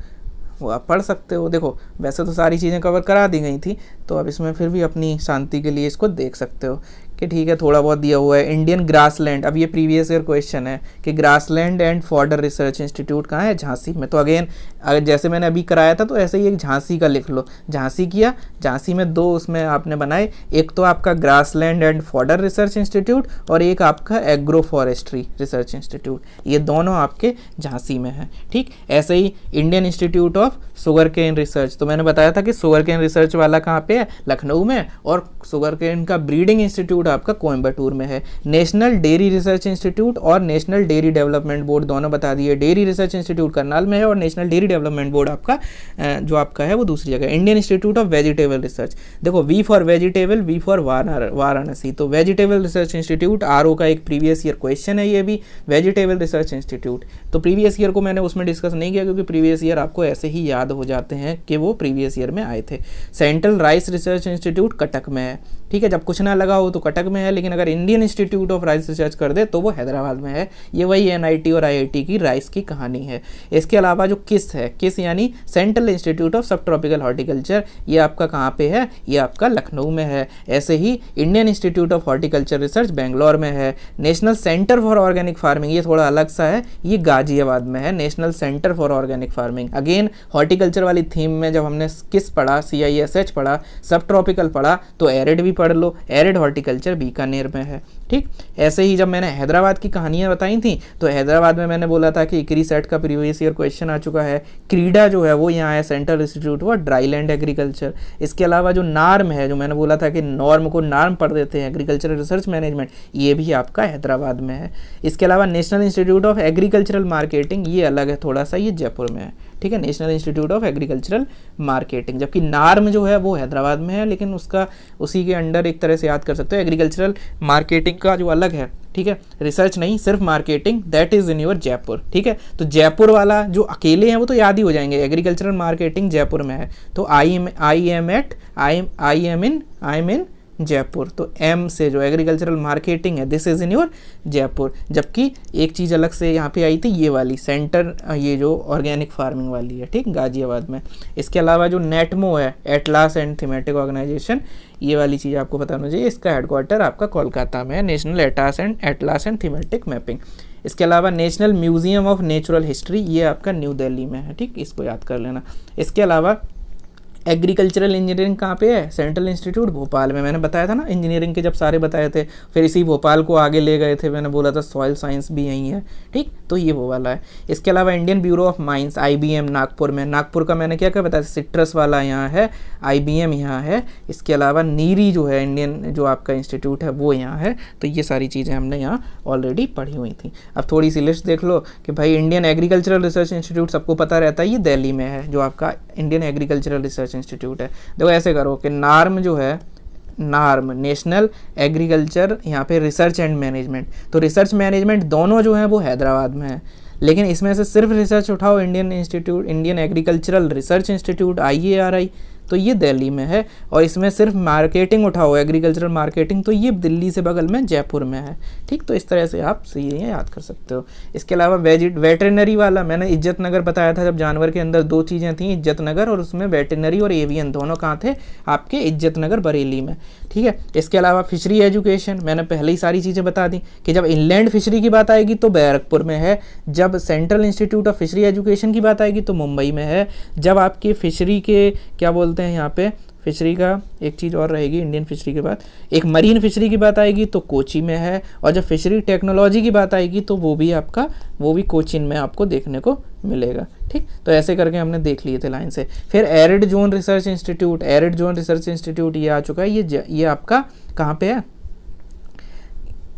[SPEAKER 2] वो आप पढ़ सकते हो। देखो वैसे तो सारी चीज़ें कवर करा दी गई थी, तो अब इसमें फिर भी अपनी शांति के लिए इसको देख सकते हो कि ठीक है थोड़ा बहुत दिया हुआ है। इंडियन ग्रासलैंड, अब ये प्रीवियस ईयर क्वेश्चन है कि grassland and fodder research institute कहाँ है, झांसी में। तो अगेन जैसे मैंने अभी कराया था तो ऐसे ही एक झांसी का लिख लो, झांसी किया, झांसी में दो उसमें आपने बनाए, एक तो आपका grassland and fodder research institute और एक आपका एग्रो फॉरेस्ट्री रिसर्च इंस्टीट्यूट, ये दोनों आपके झांसी में है। ठीक, ऐसे ही Indian institute of sugar cane research, तो मैंने बताया था कि शुगर केन रिसर्च वाला कहाँ पे है, लखनऊ में, और शुगर केन का ब्रीडिंग इंस्टीट्यूट आपका कोयम्बटूर में है। नेशनल डेयरी रिसर्च इंस्टीट्यूट और नेशनल डेयरी डेवलपमेंट बोर्ड दोनों बता दिए। डेयरी रिसर्च इंस्टीट्यूट करनाल में है और नेशनल डेयरी डेवलपमेंट बोर्ड आपका जो आपका है वो दूसरी जगह। Indian institute of vegetable research, देखो V for vegetable, V for Varanasi, तो वेजिटेबल रिसर्च इंस्टीट्यूट आरओ का एक प्रीवियस ईयर क्वेश्चन है ये भी, वेजिटेबल रिसर्च इंस्टीट्यूट। तो प्रीवियस ईयर को मैंने उसमें डिस्कस नहीं किया क्योंकि प्रीवियस ईयर आपको ऐसे ही याद हो जाते हैं कि वो प्रीवियस ईयर में आए थे। Central rice research institute Cuttack में है। ठीक है, जब कुछ ना लगा हो तो कटक में है, लेकिन अगर Indian institute of rice research कर दे तो वो हैदराबाद में है। ये वही एनआईटी और आईआईटी की राइस की कहानी है। इसके अलावा जो किस है, किस यानी सेंट्रल इंस्टीट्यूट ऑफ सब ट्रॉपिकल हॉर्टिकल्चर, ये आपका कहाँ पे है, ये आपका लखनऊ में है। ऐसे ही Indian institute of horticulture research Bangalore में है। National centre for organic farming, ये थोड़ा अलग सा है, ये गाजियाबाद में है, national centre for organic farming. Again horticulture वाली थीम में जब हमने किस पढ़ा, CISH पढ़ा, सब ट्रॉपिकल पढ़ा, तो एरिड भी पढ़ लो, एरिड हॉर्टिकल्चर बीकानेर में है। ठीक, ऐसे ही जब मैंने हैदराबाद की कहानियां बताई थी तो हैदराबाद में मैंने बोला था कि इकरी सेट का प्रीवियस ईयर क्वेश्चन आ चुका है। क्रीडा जो है वो यहाँ है, central institute for dryland agriculture. इसके अलावा जो नार्म है, जो मैंने बोला था कि नॉर्म को नार्म पढ़ देते हैं, एग्रीकल्चरल रिसर्च मैनेजमेंट, ये भी आपका हैदराबाद में है। इसके अलावा national institute of agricultural marketing, ये अलग है थोड़ा सा, ये जयपुर में है। ठीक है, national institute of agricultural marketing, जबकि नार्म जो है वो हैदराबाद में है, लेकिन उसका उसी के अंडर एक तरह से याद कर सकते हो। एग्रीकल्चरल मार्केटिंग का जो अलग है, ठीक है, रिसर्च नहीं, सिर्फ marketing, that is in your Jaipur. ठीक है, तो जयपुर वाला जो अकेले हैं वो तो याद ही हो जाएंगे, एग्रीकल्चरल मार्केटिंग जयपुर में है, तो आई एम इन जयपुर, तो एम से जो एग्रीकल्चरल मार्केटिंग है, this is in your Jaipur. जबकि एक चीज़ अलग से यहाँ पे आई थी, ये वाली सेंटर, ये जो ऑर्गेनिक फार्मिंग वाली है, ठीक, गाजियाबाद में। इसके अलावा जो नेटमो है, एटलास एंड थीमेटिक ऑर्गेनाइजेशन, ये वाली चीज़ आपको पता होना चाहिए, इसका हेडक्वार्टर आपका कोलकाता में है, national atlas and thematic mapping. इसके अलावा national museum of natural history, ये आपका न्यू दिल्ली में है। ठीक, इसको याद कर लेना। इसके अलावा एग्रीकल्चरल इंजीनियरिंग कहाँ पे है, सेंट्रल इंस्टीट्यूट भोपाल में। मैंने बताया था ना इंजीनियरिंग के जब सारे बताए थे, फिर इसी भोपाल को आगे ले गए थे, मैंने बोला था सॉइल साइंस भी यहीं है। ठीक, तो ये वो वाला है। इसके अलावा Indian bureau of mines, IBM Nagpur में, नागपुर का मैंने क्या क्या बताया, सिट्रस वाला यहाँ है, IBM यहाँ है। इसके अलावा नीरी जो है इंडियन जो आपका इंस्टीट्यूट है वो यहाँ है। तो ये सारी चीज़ें हमने यहाँ ऑलरेडी पढ़ी हुई थी। अब थोड़ी सी लिस्ट देख लो कि भाई इंडियन एग्रीकल्चरल रिसर्च इंस्टीट्यूट सबको पता रहता है, ये दिल्ली में है, जो आपका इंडियन एग्रीकल्चरल रिसर्च इंस्टीट्यूट है। देखो ऐसे करो कि नार्म जो है, नार्म नेशनल एग्रीकल्चर, यहाँ पे रिसर्च एंड मैनेजमेंट, तो रिसर्च मैनेजमेंट दोनों जो है वो हैदराबाद में है, लेकिन इसमें से सिर्फ रिसर्च उठाओ, Indian agricultural research institute IARI, तो ये दिल्ली में है। और इसमें सिर्फ मार्केटिंग उठाओ, एग्रीकल्चरल मार्केटिंग, तो ये दिल्ली से बगल में जयपुर में है। ठीक, तो इस तरह से आप ये याद कर सकते हो। इसके अलावा वेटरनरी वाला मैंने इज्जत नगर बताया था, जब जानवर के अंदर दो चीज़ें थी, इज्जत नगर, और उसमें वेटरनरी और एवियन दोनों कहाँ थे, आपके इज्जत नगर बरेली में। ठीक है, इसके अलावा फिशरी एजुकेशन, मैंने पहले ही सारी चीज़ें बता दी कि जब इनलैंड फिशरी की बात आएगी तो बैरकपुर में है, जब central institute of fishery education की बात आएगी तो मुंबई में है, जब आपकी फिशरी के क्या बोलते हैं यहाँ पे फिशरी का एक चीज़ और रहेगी, इंडियन फिशरी के बाद एक मरीन फिशरी की बात आएगी तो कोची में है, और जब फिशरी टेक्नोलॉजी की बात आएगी तो वो भी कोचीन में आपको देखने को मिलेगा। ठीक, तो ऐसे करके हमने देख लिए थे लाइन से। फिर एरिड जोन रिसर्च इंस्टीट्यूट ये आ चुका है, ये आपका कहाँ पे है,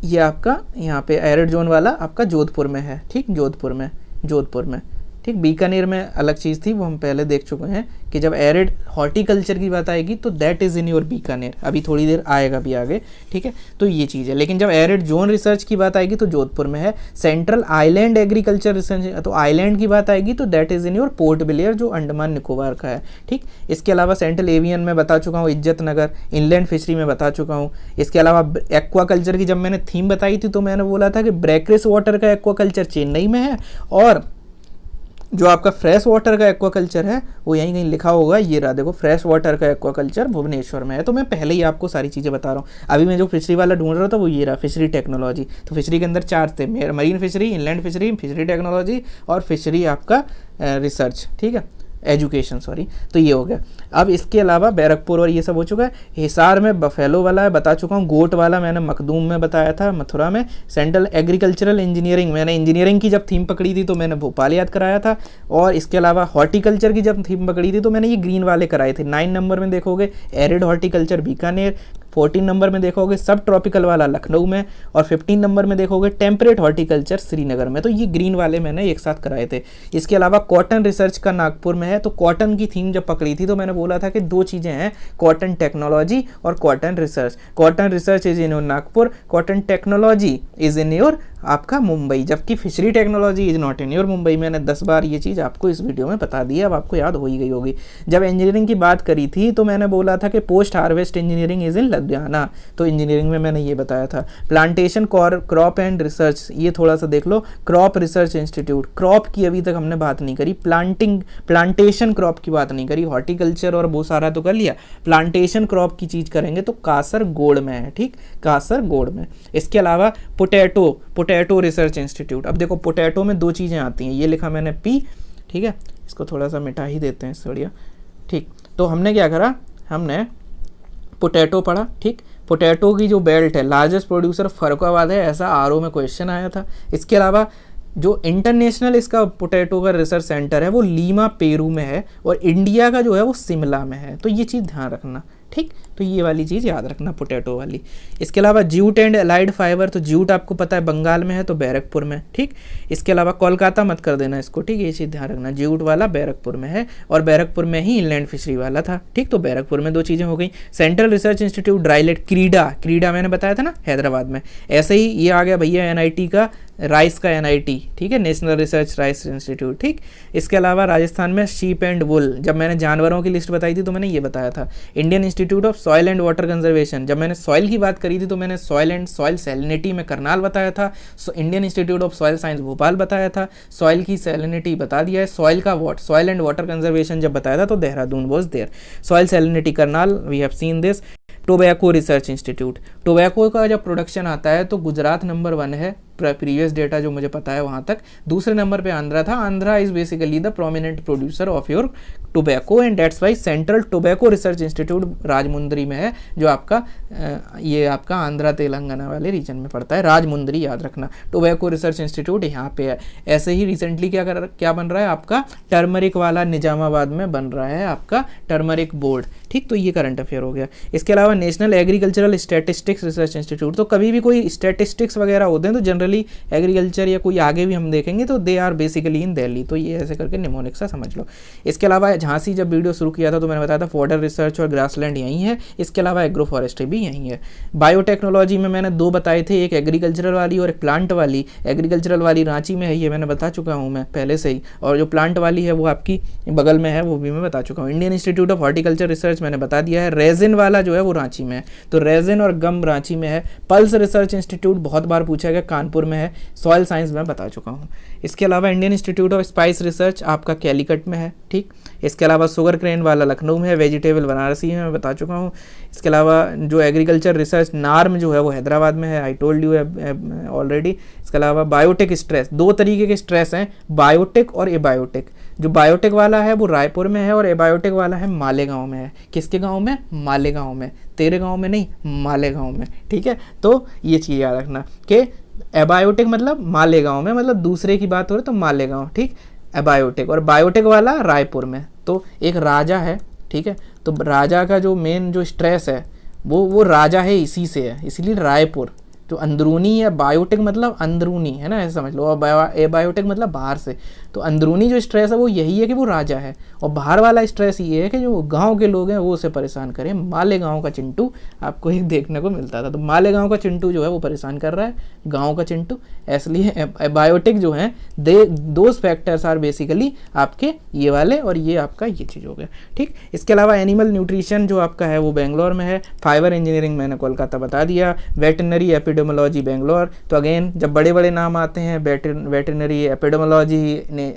[SPEAKER 2] ये आपका यहाँ पे एरिड जोन वाला आपका जोधपुर में है। ठीक, जोधपुर में। ठीक, बीकानेर में अलग चीज़ थी, वो हम पहले देख चुके हैं कि जब एरिड हॉर्टिकल्चर की बात आएगी तो that is in your Bikaner, अभी थोड़ी देर आएगा भी आगे। ठीक है, तो ये चीज़ है। लेकिन जब एरिड जोन रिसर्च की बात आएगी तो जोधपुर में है। सेंट्रल आइलैंड एग्रीकल्चर रिसर्च, तो आइलैंड की बात आएगी तो that is in your port Blair, जो अंडमान निकोबार का है। ठीक, इसके अलावा सेंट्रल एवियन में बता चुका हूँ, इज्जत नगर, इनलैंड फिशरी में बता चुका हूँ। इसके अलावा एक्वाकल्चर की जब मैंने थीम बताई थी तो मैंने बोला था कि ब्रैकरेस वाटर का एक्वाकल्चर चेन्नई में है, और जो आपका फ्रेश वाटर का एक्वाकल्चर है वो यहीं कहीं लिखा होगा, ये रहा देखो, फ्रेश वाटर का एक्वाकल्चर भुवनेश्वर में है। तो मैं पहले ही आपको सारी चीज़ें बता रहा हूँ। अभी मैं जो फिशरी वाला ढूंढ रहा था वो ये रहा, फिशरी टेक्नोलॉजी। तो फिशरी के अंदर 4 थे, marine fishery, inland fishery, fishery technology और फिशरी आपका रिसर्च, ठीक है, एजुकेशन, सॉरी। तो ये हो गया। अब इसके अलावा बैरकपुर और ये सब हो चुका है। हिसार में बफेलो वाला है, बता चुका हूँ। गोट वाला मैंने मखदूम में बताया था, मथुरा में। सेंट्रल एग्रीकल्चरल इंजीनियरिंग, मैंने इंजीनियरिंग की जब थीम पकड़ी थी तो मैंने भोपाल याद कराया था। और इसके अलावा हॉर्टिकल्चर की जब थीम पकड़ी थी तो मैंने ये ग्रीन वाले कराए थे। 9 नंबर में देखोगे एरिड हॉर्टिकल्चर बीकानेर, 14 नंबर में देखोगे सब ट्रॉपिकल वाला लखनऊ में, और 15 नंबर में देखोगे टेम्परेट हॉर्टिकल्चर श्रीनगर में। तो ये ग्रीन वाले मैंने एक साथ कराए थे। इसके अलावा कॉटन रिसर्च का नागपुर में है। तो कॉटन की थीम जब पकड़ी थी तो मैंने बोला था कि 2 चीज़ें हैं, कॉटन टेक्नोलॉजी और cotton research. Cotton research is in your Nagpur, cotton technology is in your आपका मुंबई, जबकि fishery technology is not in your Mumbai. मैंने 10 बार ये चीज़ आपको इस वीडियो में बता दी है, अब आपको याद हो ही गई होगी। जब इंजीनियरिंग की बात करी थी तो मैंने बोला था कि post harvest engineering is in Ludhiana, तो इंजीनियरिंग में मैंने ये बताया था। प्लांटेशन क्रॉप एंड रिसर्च, ये थोड़ा सा देख लो, क्रॉप रिसर्च इंस्टीट्यूट। क्रॉप की अभी तक हमने बात नहीं करी, प्लांटेशन क्रॉप की बात नहीं करी। हॉर्टिकल्चर और वो सारा तो कर लिया, प्लांटेशन क्रॉप की चीज़ करेंगे तो कासरगोड में है, ठीक, कासरगोड में। इसके अलावा पोटैटो रिसर्च इंस्टीट्यूट। अब देखो पोटैटो में 2 चीज़ें आती हैं, ये लिखा मैंने पी, ठीक है, इसको थोड़ा सा मिटा ही देते हैं बढ़िया, ठीक। तो हमने क्या करा, हमने पोटैटो पढ़ा, ठीक। पोटैटो की जो बेल्ट है, लार्जेस्ट प्रोड्यूसर फर्रुखाबाद है, ऐसा आरओ में क्वेश्चन आया था। इसके अलावा जो इंटरनेशनल इसका पोटैटो का रिसर्च सेंटर है वो लीमा पेरू में है, और इंडिया का जो है वो शिमला में है। तो ये चीज़ ध्यान रखना, ठीक। तो ये वाली चीज़ याद रखना, पोटैटो वाली। इसके अलावा जूट एंड अलाइड फाइबर, तो जूट आपको पता है बंगाल में है, तो बैरकपुर में, ठीक। इसके अलावा कोलकाता मत कर देना इसको, ठीक, ये चीज़ ध्यान रखना, जूट वाला बैरकपुर में है, और बैरकपुर में ही इनलैंड फिशरी वाला था, ठीक। तो बैरकपुर में 2 चीज़ें हो गई। सेंट्रल रिसर्च इंस्टीट्यूट ड्राइलेट, क्रीडा मैंने बताया था ना हैदराबाद में। ऐसे ही ये आ गया भैया एनआईटी का, राइस का एनआईटी, ठीक है, नेशनल रिसर्च राइस इंस्टीट्यूट, ठीक। इसके अलावा राजस्थान में शीप एंड वुल, जब मैंने जानवरों की लिस्ट बताई थी तो मैंने ये बताया था। Indian institute of soil and water conservation, जब मैंने सॉइल की बात करी थी तो मैंने सॉइल एंड सॉइल सैलिनिटी में करनाल बताया था। Indian institute of soil science Bhopal बताया था। सॉइल की सैलिनिटी बता दिया है। सॉइल एंड वाटर कंजर्वेशन जब बताया था तो Dehradun was there. Soil salinity Karnal, we have seen this. Tobacco research institute, tobacco का जब प्रोडक्शन आता है तो गुजरात नंबर 1 है, प्रीवियस डेटा जो मुझे पता है वहाँ तक। दूसरे नंबर पे आंध्रा था। Andhra is basically the prominent producer of your tobacco, and that's Y central tobacco research institute Rajahmundry में है, जो आपका ये आपका आंध्रा तेलंगाना वाले रीजन में पड़ता है। राजमुंदरी याद रखना, टोबैको रिसर्च इंस्टीट्यूट यहाँ पे है। ऐसे ही रिसेंटली क्या बन रहा है आपका, टर्मरिक वाला निजामाबाद में बन रहा है आपका टर्मरिक बोर्ड, ठीक। तो ये करंट अफेयर हो गया। इसके अलावा national agricultural statistics research institute, तो कभी भी कोई स्टैटिस्टिक्स वगैरह होते हैं तो जनरली एग्रीकल्चर या कोई आगे भी हम देखेंगे तो दे आर बेसिकली इन दिल्ली, तो ये ऐसे करके निमोनिक सा समझ लो। इसके अलावा झांसी जब वीडियो शुरू किया था तो मैंने बताया था फॉडर रिसर्च और ग्रासलैंड यहीं है। इसके अलावा एग्रो फॉरेस्ट्री भी यहीं है। बायोटेक्नोलॉजी में मैंने 2 बताए थे, एक एग्रीकल्चरल वाली और एक प्लांट वाली। एग्रीकल्चरल वाली रांची में है, ये मैंने बता चुका हूँ मैं पहले से ही, और जो प्लांट वाली है वो आपकी बगल में है, वो भी मैं बता चुका हूँ। Indian institute of horticulture research मैंने बता दिया है। रेजिन वाला जो है वो रांची में है, तो रेजिन और गम रांची में है। पल्स रिसर्च इंस्टीट्यूट बहुत बार पूछा गया, कानपुर में है। सॉइल साइंस में बता चुका हूँ। इसके अलावा Indian institute of spice research आपका कैलीकट में है, ठीक। इसके अलावा शुगर क्रेन वाला लखनऊ में है। वेजिटेबल बनारसी में मैं बता चुका हूँ। इसके अलावा जो एग्रीकल्चर रिसर्च नार्म जो है वो हैदराबाद में है, आई टोल्ड यू ऑलरेडी। इसके अलावा बायोटेक स्ट्रेस, 2 तरीके के स्ट्रेस हैं, बायोटेक और एबायोटेक। जो बायोटेक वाला है वो रायपुर में है और एबायोटेक वाला है मालेगांव में है। किसके गांव में? मालेगांव में, तेरे गांव में नहीं, मालेगांव में, ठीक है। तो ये चीज़ याद रखना कि एबायोटिक मतलब मालेगांव में, मतलब दूसरे की बात हो रही तो मालेगांव, ठीक। एबायोटिक और बायोटिक वाला रायपुर में। तो एक राजा है, ठीक है, तो राजा का जो मेन जो स्ट्रेस है वो राजा है, इसी से है, इसीलिए रायपुर। जो अंदरूनी है, बायोटिक मतलब अंदरूनी है ना, ऐसे समझ लो, और एबायोटिक मतलब बाहर से। तो अंदरूनी जो स्ट्रेस है वो यही है कि वो राजा है, और बाहर वाला स्ट्रेस ये है कि जो गांव के लोग हैं वो उसे परेशान करें। मालेगांव का चिंटू आपको एक देखने को मिलता था, तो मालेगांव का चिंटू जो है वो परेशान कर रहा है गांव का चिंटू, इसलिए एबायोटिक जो है दो फैक्टर्स आर बेसिकली आपके ये वाले, और ये आपका ये चीज़ हो गया, ठीक। इसके अलावा एनिमल न्यूट्रिशन जो आपका है वो बेंगलोर में है। फाइबर इंजीनियरिंग मैंने कोलकाता बता दिया। Veterinary epidemic epidemiology Bangalore. तो अगेन जब बड़े बड़े नाम आते हैं, वेटरनरी, एपिडेमोलॉजी,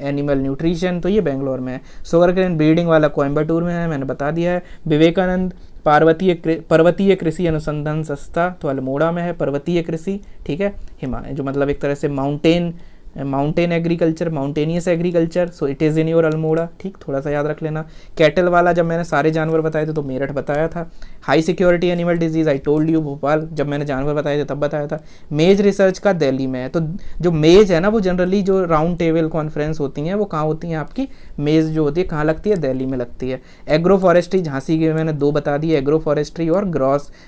[SPEAKER 2] एनिमल न्यूट्रिशन, तो ये बेंगलोर में है। शुगर केन ब्रीडिंग वाला कोयम्बटूर में है, मैंने बता दिया है। विवेकानंद पर्वतीय कृषि अनुसंधान संस्था तो अल्मोड़ा में है, पर्वतीय कृषि, ठीक है, जो मतलब एक तरह से mountain agriculture, mountainous agriculture, so it is in your Almora, ठीक, थोड़ा सा याद रख लेना। कैटल वाला जब मैंने सारे जानवर बताए थे तो मेरठ बताया था। High security animal disease I told you, Bhopal, जब मैंने जानवर बताए थे तब बताया था। मेज रिसर्च का दिल्ली में है। तो जो मेज है ना, वो जनरली जो राउंड टेबल कॉन्फ्रेंस होती हैं वो कहाँ होती हैं आपकी, मेज जो होती है कहाँ लगती है, दिल्ली में लगती है। एग्रो फॉरेस्ट्री झांसी के मैंने 2 बता दिए, एग्रो फॉरेस्ट्री और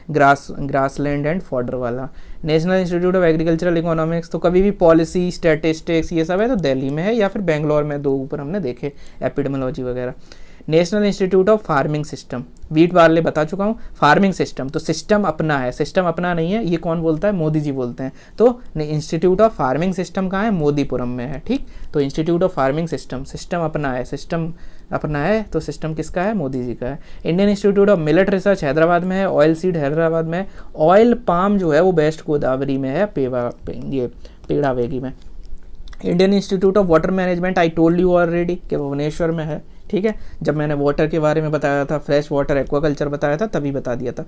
[SPEAKER 2] ग्रासलैंड एंड फॉर्डर वाला। National institute of agricultural economics, तो कभी भी पॉलिसी, स्टैटिस्टिक्स, ये सब है तो दिल्ली में है, या फिर बेंगलोर में, 2 ऊपर हमने देखे, एपिडेमोलॉजी वगैरह। National institute of farming system, wheat वाले बता चुका हूँ। फार्मिंग सिस्टम, तो सिस्टम अपना है, सिस्टम अपना नहीं है, ये कौन बोलता है, मोदी जी बोलते हैं। तो इंस्टीट्यूट ऑफ फार्मिंग सिस्टम कहाँ है, मोदीपुरम में है, ठीक। तो institute of farming system, system अपना है, सिस्टम अपना है, तो सिस्टम किसका है, मोदी जी का है। Indian institute of millet research Hyderabad में है। ऑयल सीड हैदराबाद में है। ऑयल पाम जो है वो वेस्ट गोदावरी में है, पेड़ावेगी में। Indian institute of water management I told you already कि भुवनेश्वर में है, ठीक है, जब मैंने वाटर के बारे में बताया था, फ्रेश वाटर एक्वाकल्चर बताया था तभी बता दिया था।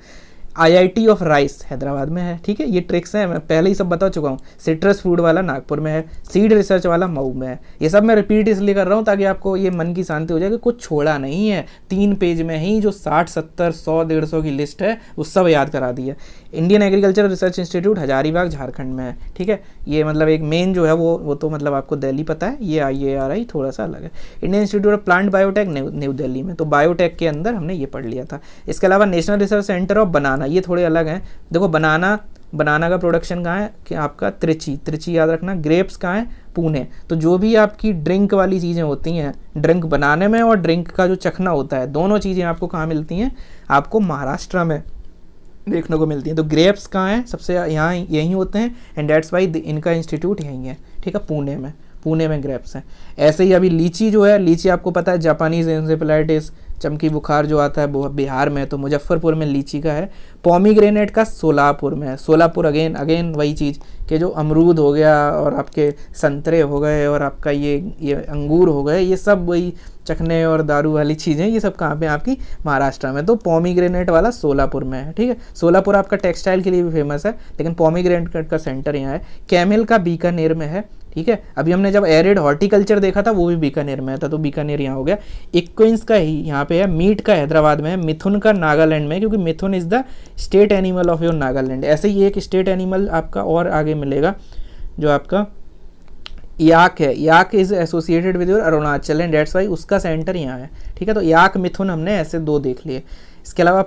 [SPEAKER 2] आईआईटी ऑफ राइस हैदराबाद में है, ठीक है, ये ट्रिक्स हैं, मैं पहले ही सब बता चुका हूँ। सिट्रस फूड वाला नागपुर में है। सीड रिसर्च वाला मऊ में है। ये सब मैं रिपीट इसलिए कर रहा हूँ ताकि आपको ये मन की शांति हो जाए कि कुछ छोड़ा नहीं है। 3 पेज में ही जो 60, 70, 100, 150 की लिस्ट है वो सब याद करा दी है। Indian agriculture research institute Hazaribagh Jharkhand में है, ठीक है, ये मतलब एक मेन जो है वो तो मतलब आपको दिल्ली पता है, ये IARI थोड़ा सा अलग है। Indian institute of plant biotech new Delhi में, तो बायोटेक के अंदर हमने ये पढ़ लिया था। इसके अलावा नेशनल रिसर्च सेंटर ऑफ बनाना, ये थोड़े अलग हैं। देखो बनाना का प्रोडक्शन कहाँ है कि आपका त्रिची याद रखना। ग्रेप्स कहाँ है, पुणे। तो जो भी आपकी ड्रिंक वाली चीज़ें होती हैं, ड्रिंक बनाने में और ड्रिंक का जो चखना होता है, दोनों चीज़ें आपको कहाँ मिलती हैं, आपको महाराष्ट्र में देखने को मिलती हैं। तो ग्रेप्स कहाँ है, सबसे यहाँ यहीं होते हैं, एंड डेट्स वाई इनका इंस्टीट्यूट यहीं है, ठीक है, पुणे में ग्रेप्स हैं। ऐसे ही अभी लीची जो है, लीची आपको पता है जापानीज एन्सेफेलाइटिस, चमकी बुखार जो आता है वो बिहार में, तो मुजफ्फरपुर में लीची का है। पॉमीग्रेनेट का सोलापुर में है। सोलापुर अगेन वही चीज़ कि जो अमरूद हो गया और आपके संतरे हो गए और आपका ये अंगूर हो गए, ये सब वही चखने और दारू वाली चीज़ें, ये सब कहाँ पे आपकी महाराष्ट्र में। तो पॉमीग्रेनेट वाला सोलापुर में है, ठीक है। सोलापुर आपका टेक्सटाइल के लिए भी फेमस है, लेकिन पॉमीग्रेनेट का सेंटर यहाँ है। कैमिल का बीकानेर में है, ठीक है। अभी हमने जब एरिड हॉर्टिकल्चर देखा था वो भी बीकानेर में था, तो बीकानेर यहाँ हो गया। इक्विंस का ही यहाँ पे है। मीट का हैदराबाद में है। मिथुन का नागालैंड में, क्योंकि mithun is the state animal of your Nagaland. ऐसे ही एक स्टेट एनिमल आपका और आगे मिलेगा जो आपका याक है। Yak is associated with your Arunachal and that's why उसका सेंटर यहाँ है, ठीक है। तो याक, मिथुन हमने ऐसे 2 देख लिए। इसके अलावा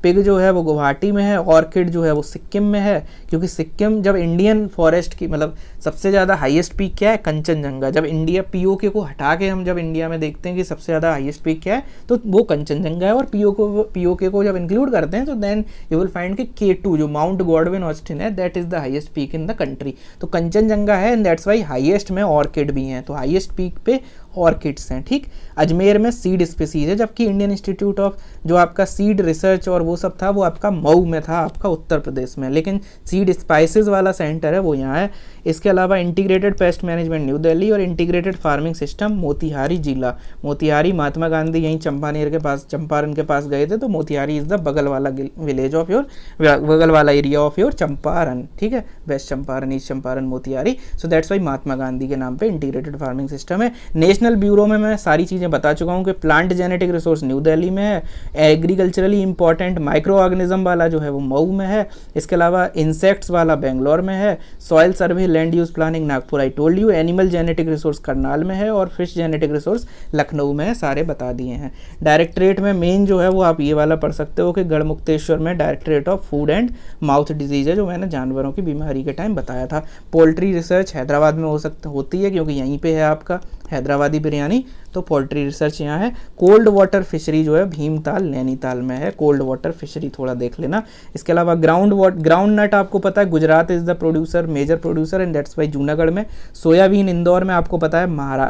[SPEAKER 2] पिग जो है वो गुवाहाटी में है। ऑर्किड जो है वो सिक्किम में है, क्योंकि सिक्किम जब इंडियन फॉरेस्ट की मतलब सबसे ज़्यादा हाईएस्ट पीक क्या है, कंचनजंगा। जब इंडिया POK को हटा के हम जब इंडिया में देखते हैं कि सबसे ज़्यादा हाईएस्ट पीक क्या है, तो वो कंचनजंगा है। और POK को जब इंक्लूड करते हैं तो देन यू विल फाइंड कि K2 जो माउंट गॉडविन ऑस्टिन है, that is the highest peak in the country. तो कंचनजंगा है एंड दैट्स वाई हाईएस्ट में ऑर्किड भी हैं। तो हाईएस्ट पीक पे ऑर्किड्स हैं, ठीक। अजमेर में सीड स्पीसीज है, जबकि इंडियन इंस्टीट्यूट ऑफ जो आपका सीड रिसर्च और वो सब था वो आपका मऊ में था, आपका उत्तर प्रदेश में, लेकिन सीड स्पाइसेस वाला सेंटर है वो यहाँ है। इसके अलावा integrated pest management new Delhi और इंटीग्रेटेड फार्मिंग सिस्टम मोतिहारी जिला। मोतिहारी महात्मा गांधी यहीं चंपारण के पास गए थे, तो मोतिहारी इज द बगल वाला विलेज ऑफ योर, बगल वाला एरिया ऑफ योर चंपारण, ठीक है, west Champaran, east Champaran, Motihari. So that's why Mahatma Gandhi के नाम पे इंटीग्रेटेड फार्मिंग सिस्टम है। नेशनल ब्यूरो में मैं सारी चीज़ें बता चुका हूँ कि plant genetic resource new Delhi में है। एग्रीकल्चरली इंपॉर्टेंट माइक्रो ऑर्गेनिज्म वाला जो है वो मऊ में है। इसके अलावा इंसेक्ट्स वाला बेंगलोर में है। Soil survey land use planning Nagpur, I told you. Animal genetic resource Karnal में है और फिश जेनेटिक रिसोर्स लखनऊ में है, सारे बता दिए हैं। डायरेक्टरेट में मेन जो है वो आप ये वाला पढ़ सकते हो कि गढ़मुक्तेश्वर में directorate of food and mouth disease है, जो मैंने जानवरों की बीमारी के टाइम बताया था। पोल्ट्री रिसर्च हैदराबाद में होती है, क्योंकि यहीं पे है आपका हैदराबादी बिरयानी, तो पोल्ट्री रिसर्च यहाँ है। कोल्ड वाटर फिशरी जो है भीमताल नैनीताल में है, कोल्ड वाटर फिशरी थोड़ा देख लेना। इसके अलावा ग्राउंड नट आपको पता है Gujarat is the producer, major producer, and that's why Junagadh में। सोयाबीन इंदौर में आपको पता है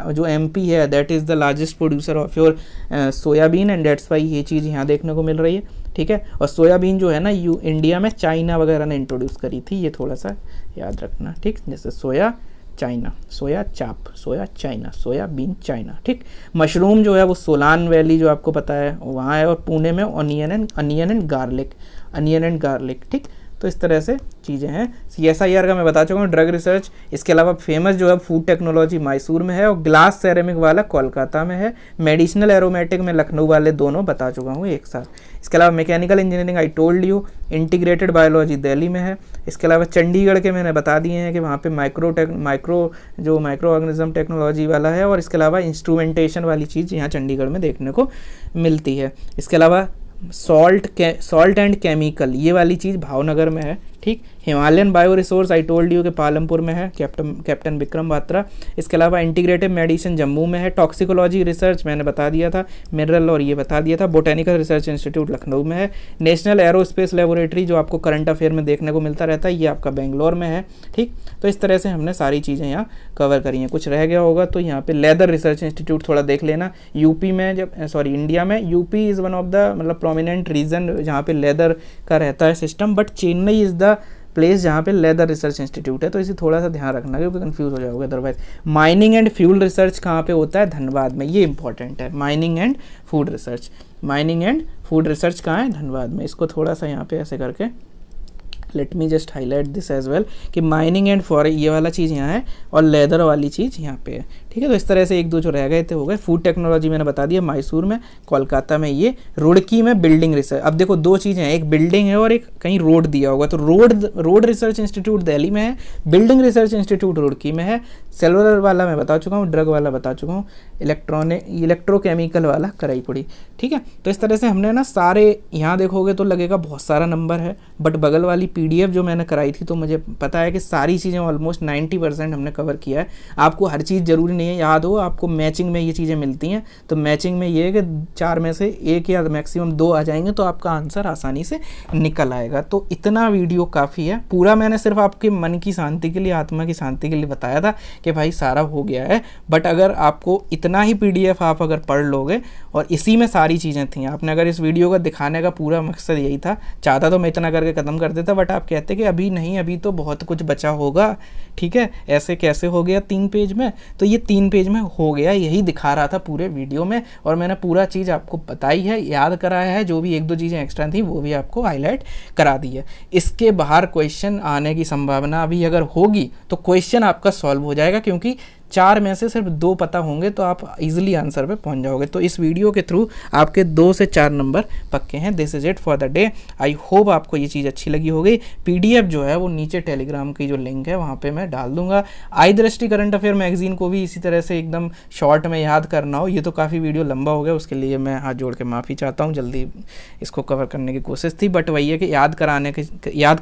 [SPEAKER 2] जो MP है that is the largest producer of your soybean, and that's Y ये चीज़ यहाँ देखने को मिल रही है, ठीक है। और सोयाबीन जो है ना इंडिया में चाइना वगैरह ने इंट्रोड्यूस करी थी, ये थोड़ा सा याद रखना, ठीक। जैसे सोया चाइना, सोया चाप, सोया चाइना, सोयाबीन चाइना, ठीक। मशरूम जो है वो सोलान वैली जो आपको पता है वहाँ है, और पुणे में अनियन एंड गार्लिक, ठीक। तो इस तरह से चीज़ें हैं। CSIR का मैं बता चुका हूँ, ड्रग रिसर्च। इसके अलावा फेमस जो है फूड टेक्नोलॉजी मैसूर में है, और ग्लास सेरेमिक वाला कोलकाता में है। मेडिसिनल एरोमेटिक में लखनऊ वाले दोनों बता चुका हूँ एक साथ। इसके अलावा mechanical engineering I told you, integrated biology Delhi में है। इसके अलावा चंडीगढ़ के मैंने बता दिए हैं कि वहाँ पे माइक्रो ऑर्गेनिज्म टेक्नोलॉजी वाला है, और इसके अलावा इंस्ट्रूमेंटेशन वाली चीज़ यहाँ चंडीगढ़ में देखने को मिलती है। इसके अलावा सॉल्ट एंड केमिकल ये वाली चीज़ भावनगर में है, ठीक। Himalayan bio resource I told you के पालमपुर में है, कैप्टन विक्रम बात्रा। इसके अलावा इंटीग्रेटिव मेडिसिन जम्मू में है। टॉक्सिकोलॉजी रिसर्च मैंने बता दिया था, मिनरल और ये बता दिया था। बोटेनिकल रिसर्च इंस्टीट्यूट लखनऊ में है। नेशनल एरोस्पेस लेबोरेटरी जो आपको करंट अफेयर में देखने को मिलता रहता है, ये आपका बेंगलोर में है, ठीक। तो इस तरह से हमने सारी चीज़ें यहाँ कवर करी हैं। कुछ रह गया होगा तो यहाँ पे लेदर रिसर्च इंस्टीट्यूट थोड़ा देख लेना। इंडिया में UP is one of the मतलब प्रोमिनेंट रीजन जहाँ पे लेदर का रहता है system, but Chennai is the place जहाँ पे लेदर रिसर्च इंस्टीट्यूट है, तो इसे थोड़ा सा ध्यान रखना क्योंकि कंफ्यूज हो जाओगे otherwise. Mining and fuel research कहाँ पे होता है? धनबाद में, ये इंपॉर्टेंट है। माइनिंग एंड फूड रिसर्च कहाँ है? धनबाद में। इसको थोड़ा सा यहाँ पे ऐसे करके let me just highlight this as well कि माइनिंग एंड फॉरेस्ट ये वाला चीज़ यहाँ है और लेदर वाली चीज़ यहाँ पे है, ठीक है। तो इस तरह से एक दो जो रह गए थे हो गए। फूड टेक्नोलॉजी मैंने बता दिया, मैसूर में, कोलकाता में ये, रुड़की में बिल्डिंग रिसर्च। अब देखो दो चीज़ें हैं, एक बिल्डिंग है और एक कहीं रोड दिया होगा, तो रोड रिसर्च इंस्टीट्यूट दिल्ली में है, बिल्डिंग रिसर्च इंस्टीट्यूट रुड़की में है। सेलुलर वाला मैं बता चुका हूँ, ड्रग वाला बता चुका हूँ, इलेक्ट्रोकेमिकल वाला कराईपुरी, ठीक है। तो इस तरह से हमने ना सारे यहाँ देखोगे तो लगेगा बहुत सारा नंबर है, बट बगल वाली PDF जो मैंने कराई थी तो मुझे पता है कि सारी चीज़ें ऑलमोस्ट 90% हमने कवर किया है। आपको हर चीज़ ज़रूरी नहीं है याद हो, आपको मैचिंग में ये चीज़ें मिलती हैं, तो मैचिंग में ये है कि 4 में से 1 या मैक्सिमम 2 आ जाएंगे तो आपका आंसर आसानी से निकल आएगा। तो इतना वीडियो काफ़ी है, पूरा मैंने सिर्फ आपके मन की शांति के लिए, आत्मा की शांति के लिए बताया था कि भाई सारा हो गया है। बट अगर आपको इतना ही PDF आप अगर पढ़ लोगे और इसी में सारी चीज़ें थी, आपने अगर इस वीडियो का दिखाने का पूरा मकसद यही था, चाहता तो मैं इतना करके ख़त्म कर देता, बट आप कहते कि अभी नहीं, अभी तो बहुत कुछ बचा होगा, ठीक है। ऐसे कैसे हो गया 3 पेज में? तो ये 3 पेज में हो गया, यही दिखा रहा था पूरे वीडियो में, और मैंने पूरा चीज़ आपको बताई है, याद कराया है। जो भी 1-2 चीज़ें एक्स्ट्रा थी वो भी आपको हाईलाइट करा दी है। इसके बाहर क्वेश्चन आने की संभावना अभी अगर होगी तो क्वेश्चन आपका सॉल्व हो जाएगा, क्योंकि 4 में से सिर्फ 2 पता होंगे तो आप इजीली आंसर पे पहुंच जाओगे। तो इस वीडियो के थ्रू आपके 2 से 4 नंबर पक्के हैं। This is it for the day. I hope आपको ये चीज़ अच्छी लगी होगी। PDF जो है वो नीचे टेलीग्राम की जो लिंक है वहाँ पे मैं डाल दूंगा। आई दृष्टि करंट अफेयर मैगजीन को भी इसी तरह से एकदम शॉर्ट में याद करना हो, ये तो काफ़ी वीडियो लंबा हो गया, उसके लिए मैं हाथ जोड़ के माफ़ी चाहता हूँ। जल्दी इसको कवर करने की कोशिश थी, बट वही है कि याद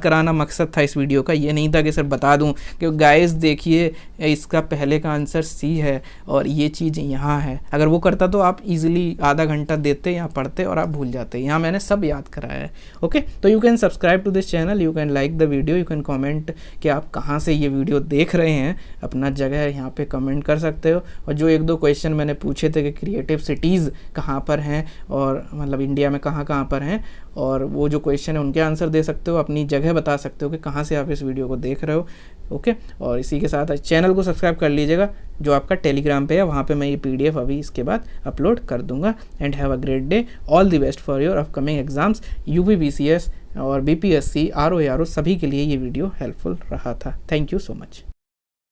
[SPEAKER 2] कराना मकसद था इस वीडियो का, ये नहीं था कि सिर्फ बता दूँ कि गाइस देखिए इसका पहले का आंसर C है और ये चीज़ यहाँ है। अगर वो करता तो आप इजीली आधा घंटा देते या पढ़ते और आप भूल जाते। यहाँ मैंने सब याद कराया है। ओके, तो you can subscribe to this channel, you can like the video, you can comment कि आप कहाँ से ये वीडियो देख रहे हैं, अपना जगह यहाँ पे कमेंट कर सकते हो। और जो 1-2 क्वेश्चन मैंने पूछे थे कि क्रिएटिव सिटीज़ कहाँ पर हैं और मतलब इंडिया में कहाँ पर हैं, और वो जो क्वेश्चन है उनके आंसर दे सकते हो, अपनी जगह बता सकते हो कि कहाँ से आप इस वीडियो को देख रहे हो। ओके, और इसी के साथ चैनल को सब्सक्राइब कर लीजिएगा जो आपका टेलीग्राम पे है, वहाँ पे मैं ये PDF अभी इसके बाद अपलोड कर दूंगा। And have a great day, all the best for your upcoming exams. UPBCS और BPSC RO सभी के लिए ये वीडियो हेल्पफुल रहा था। Thank you so much.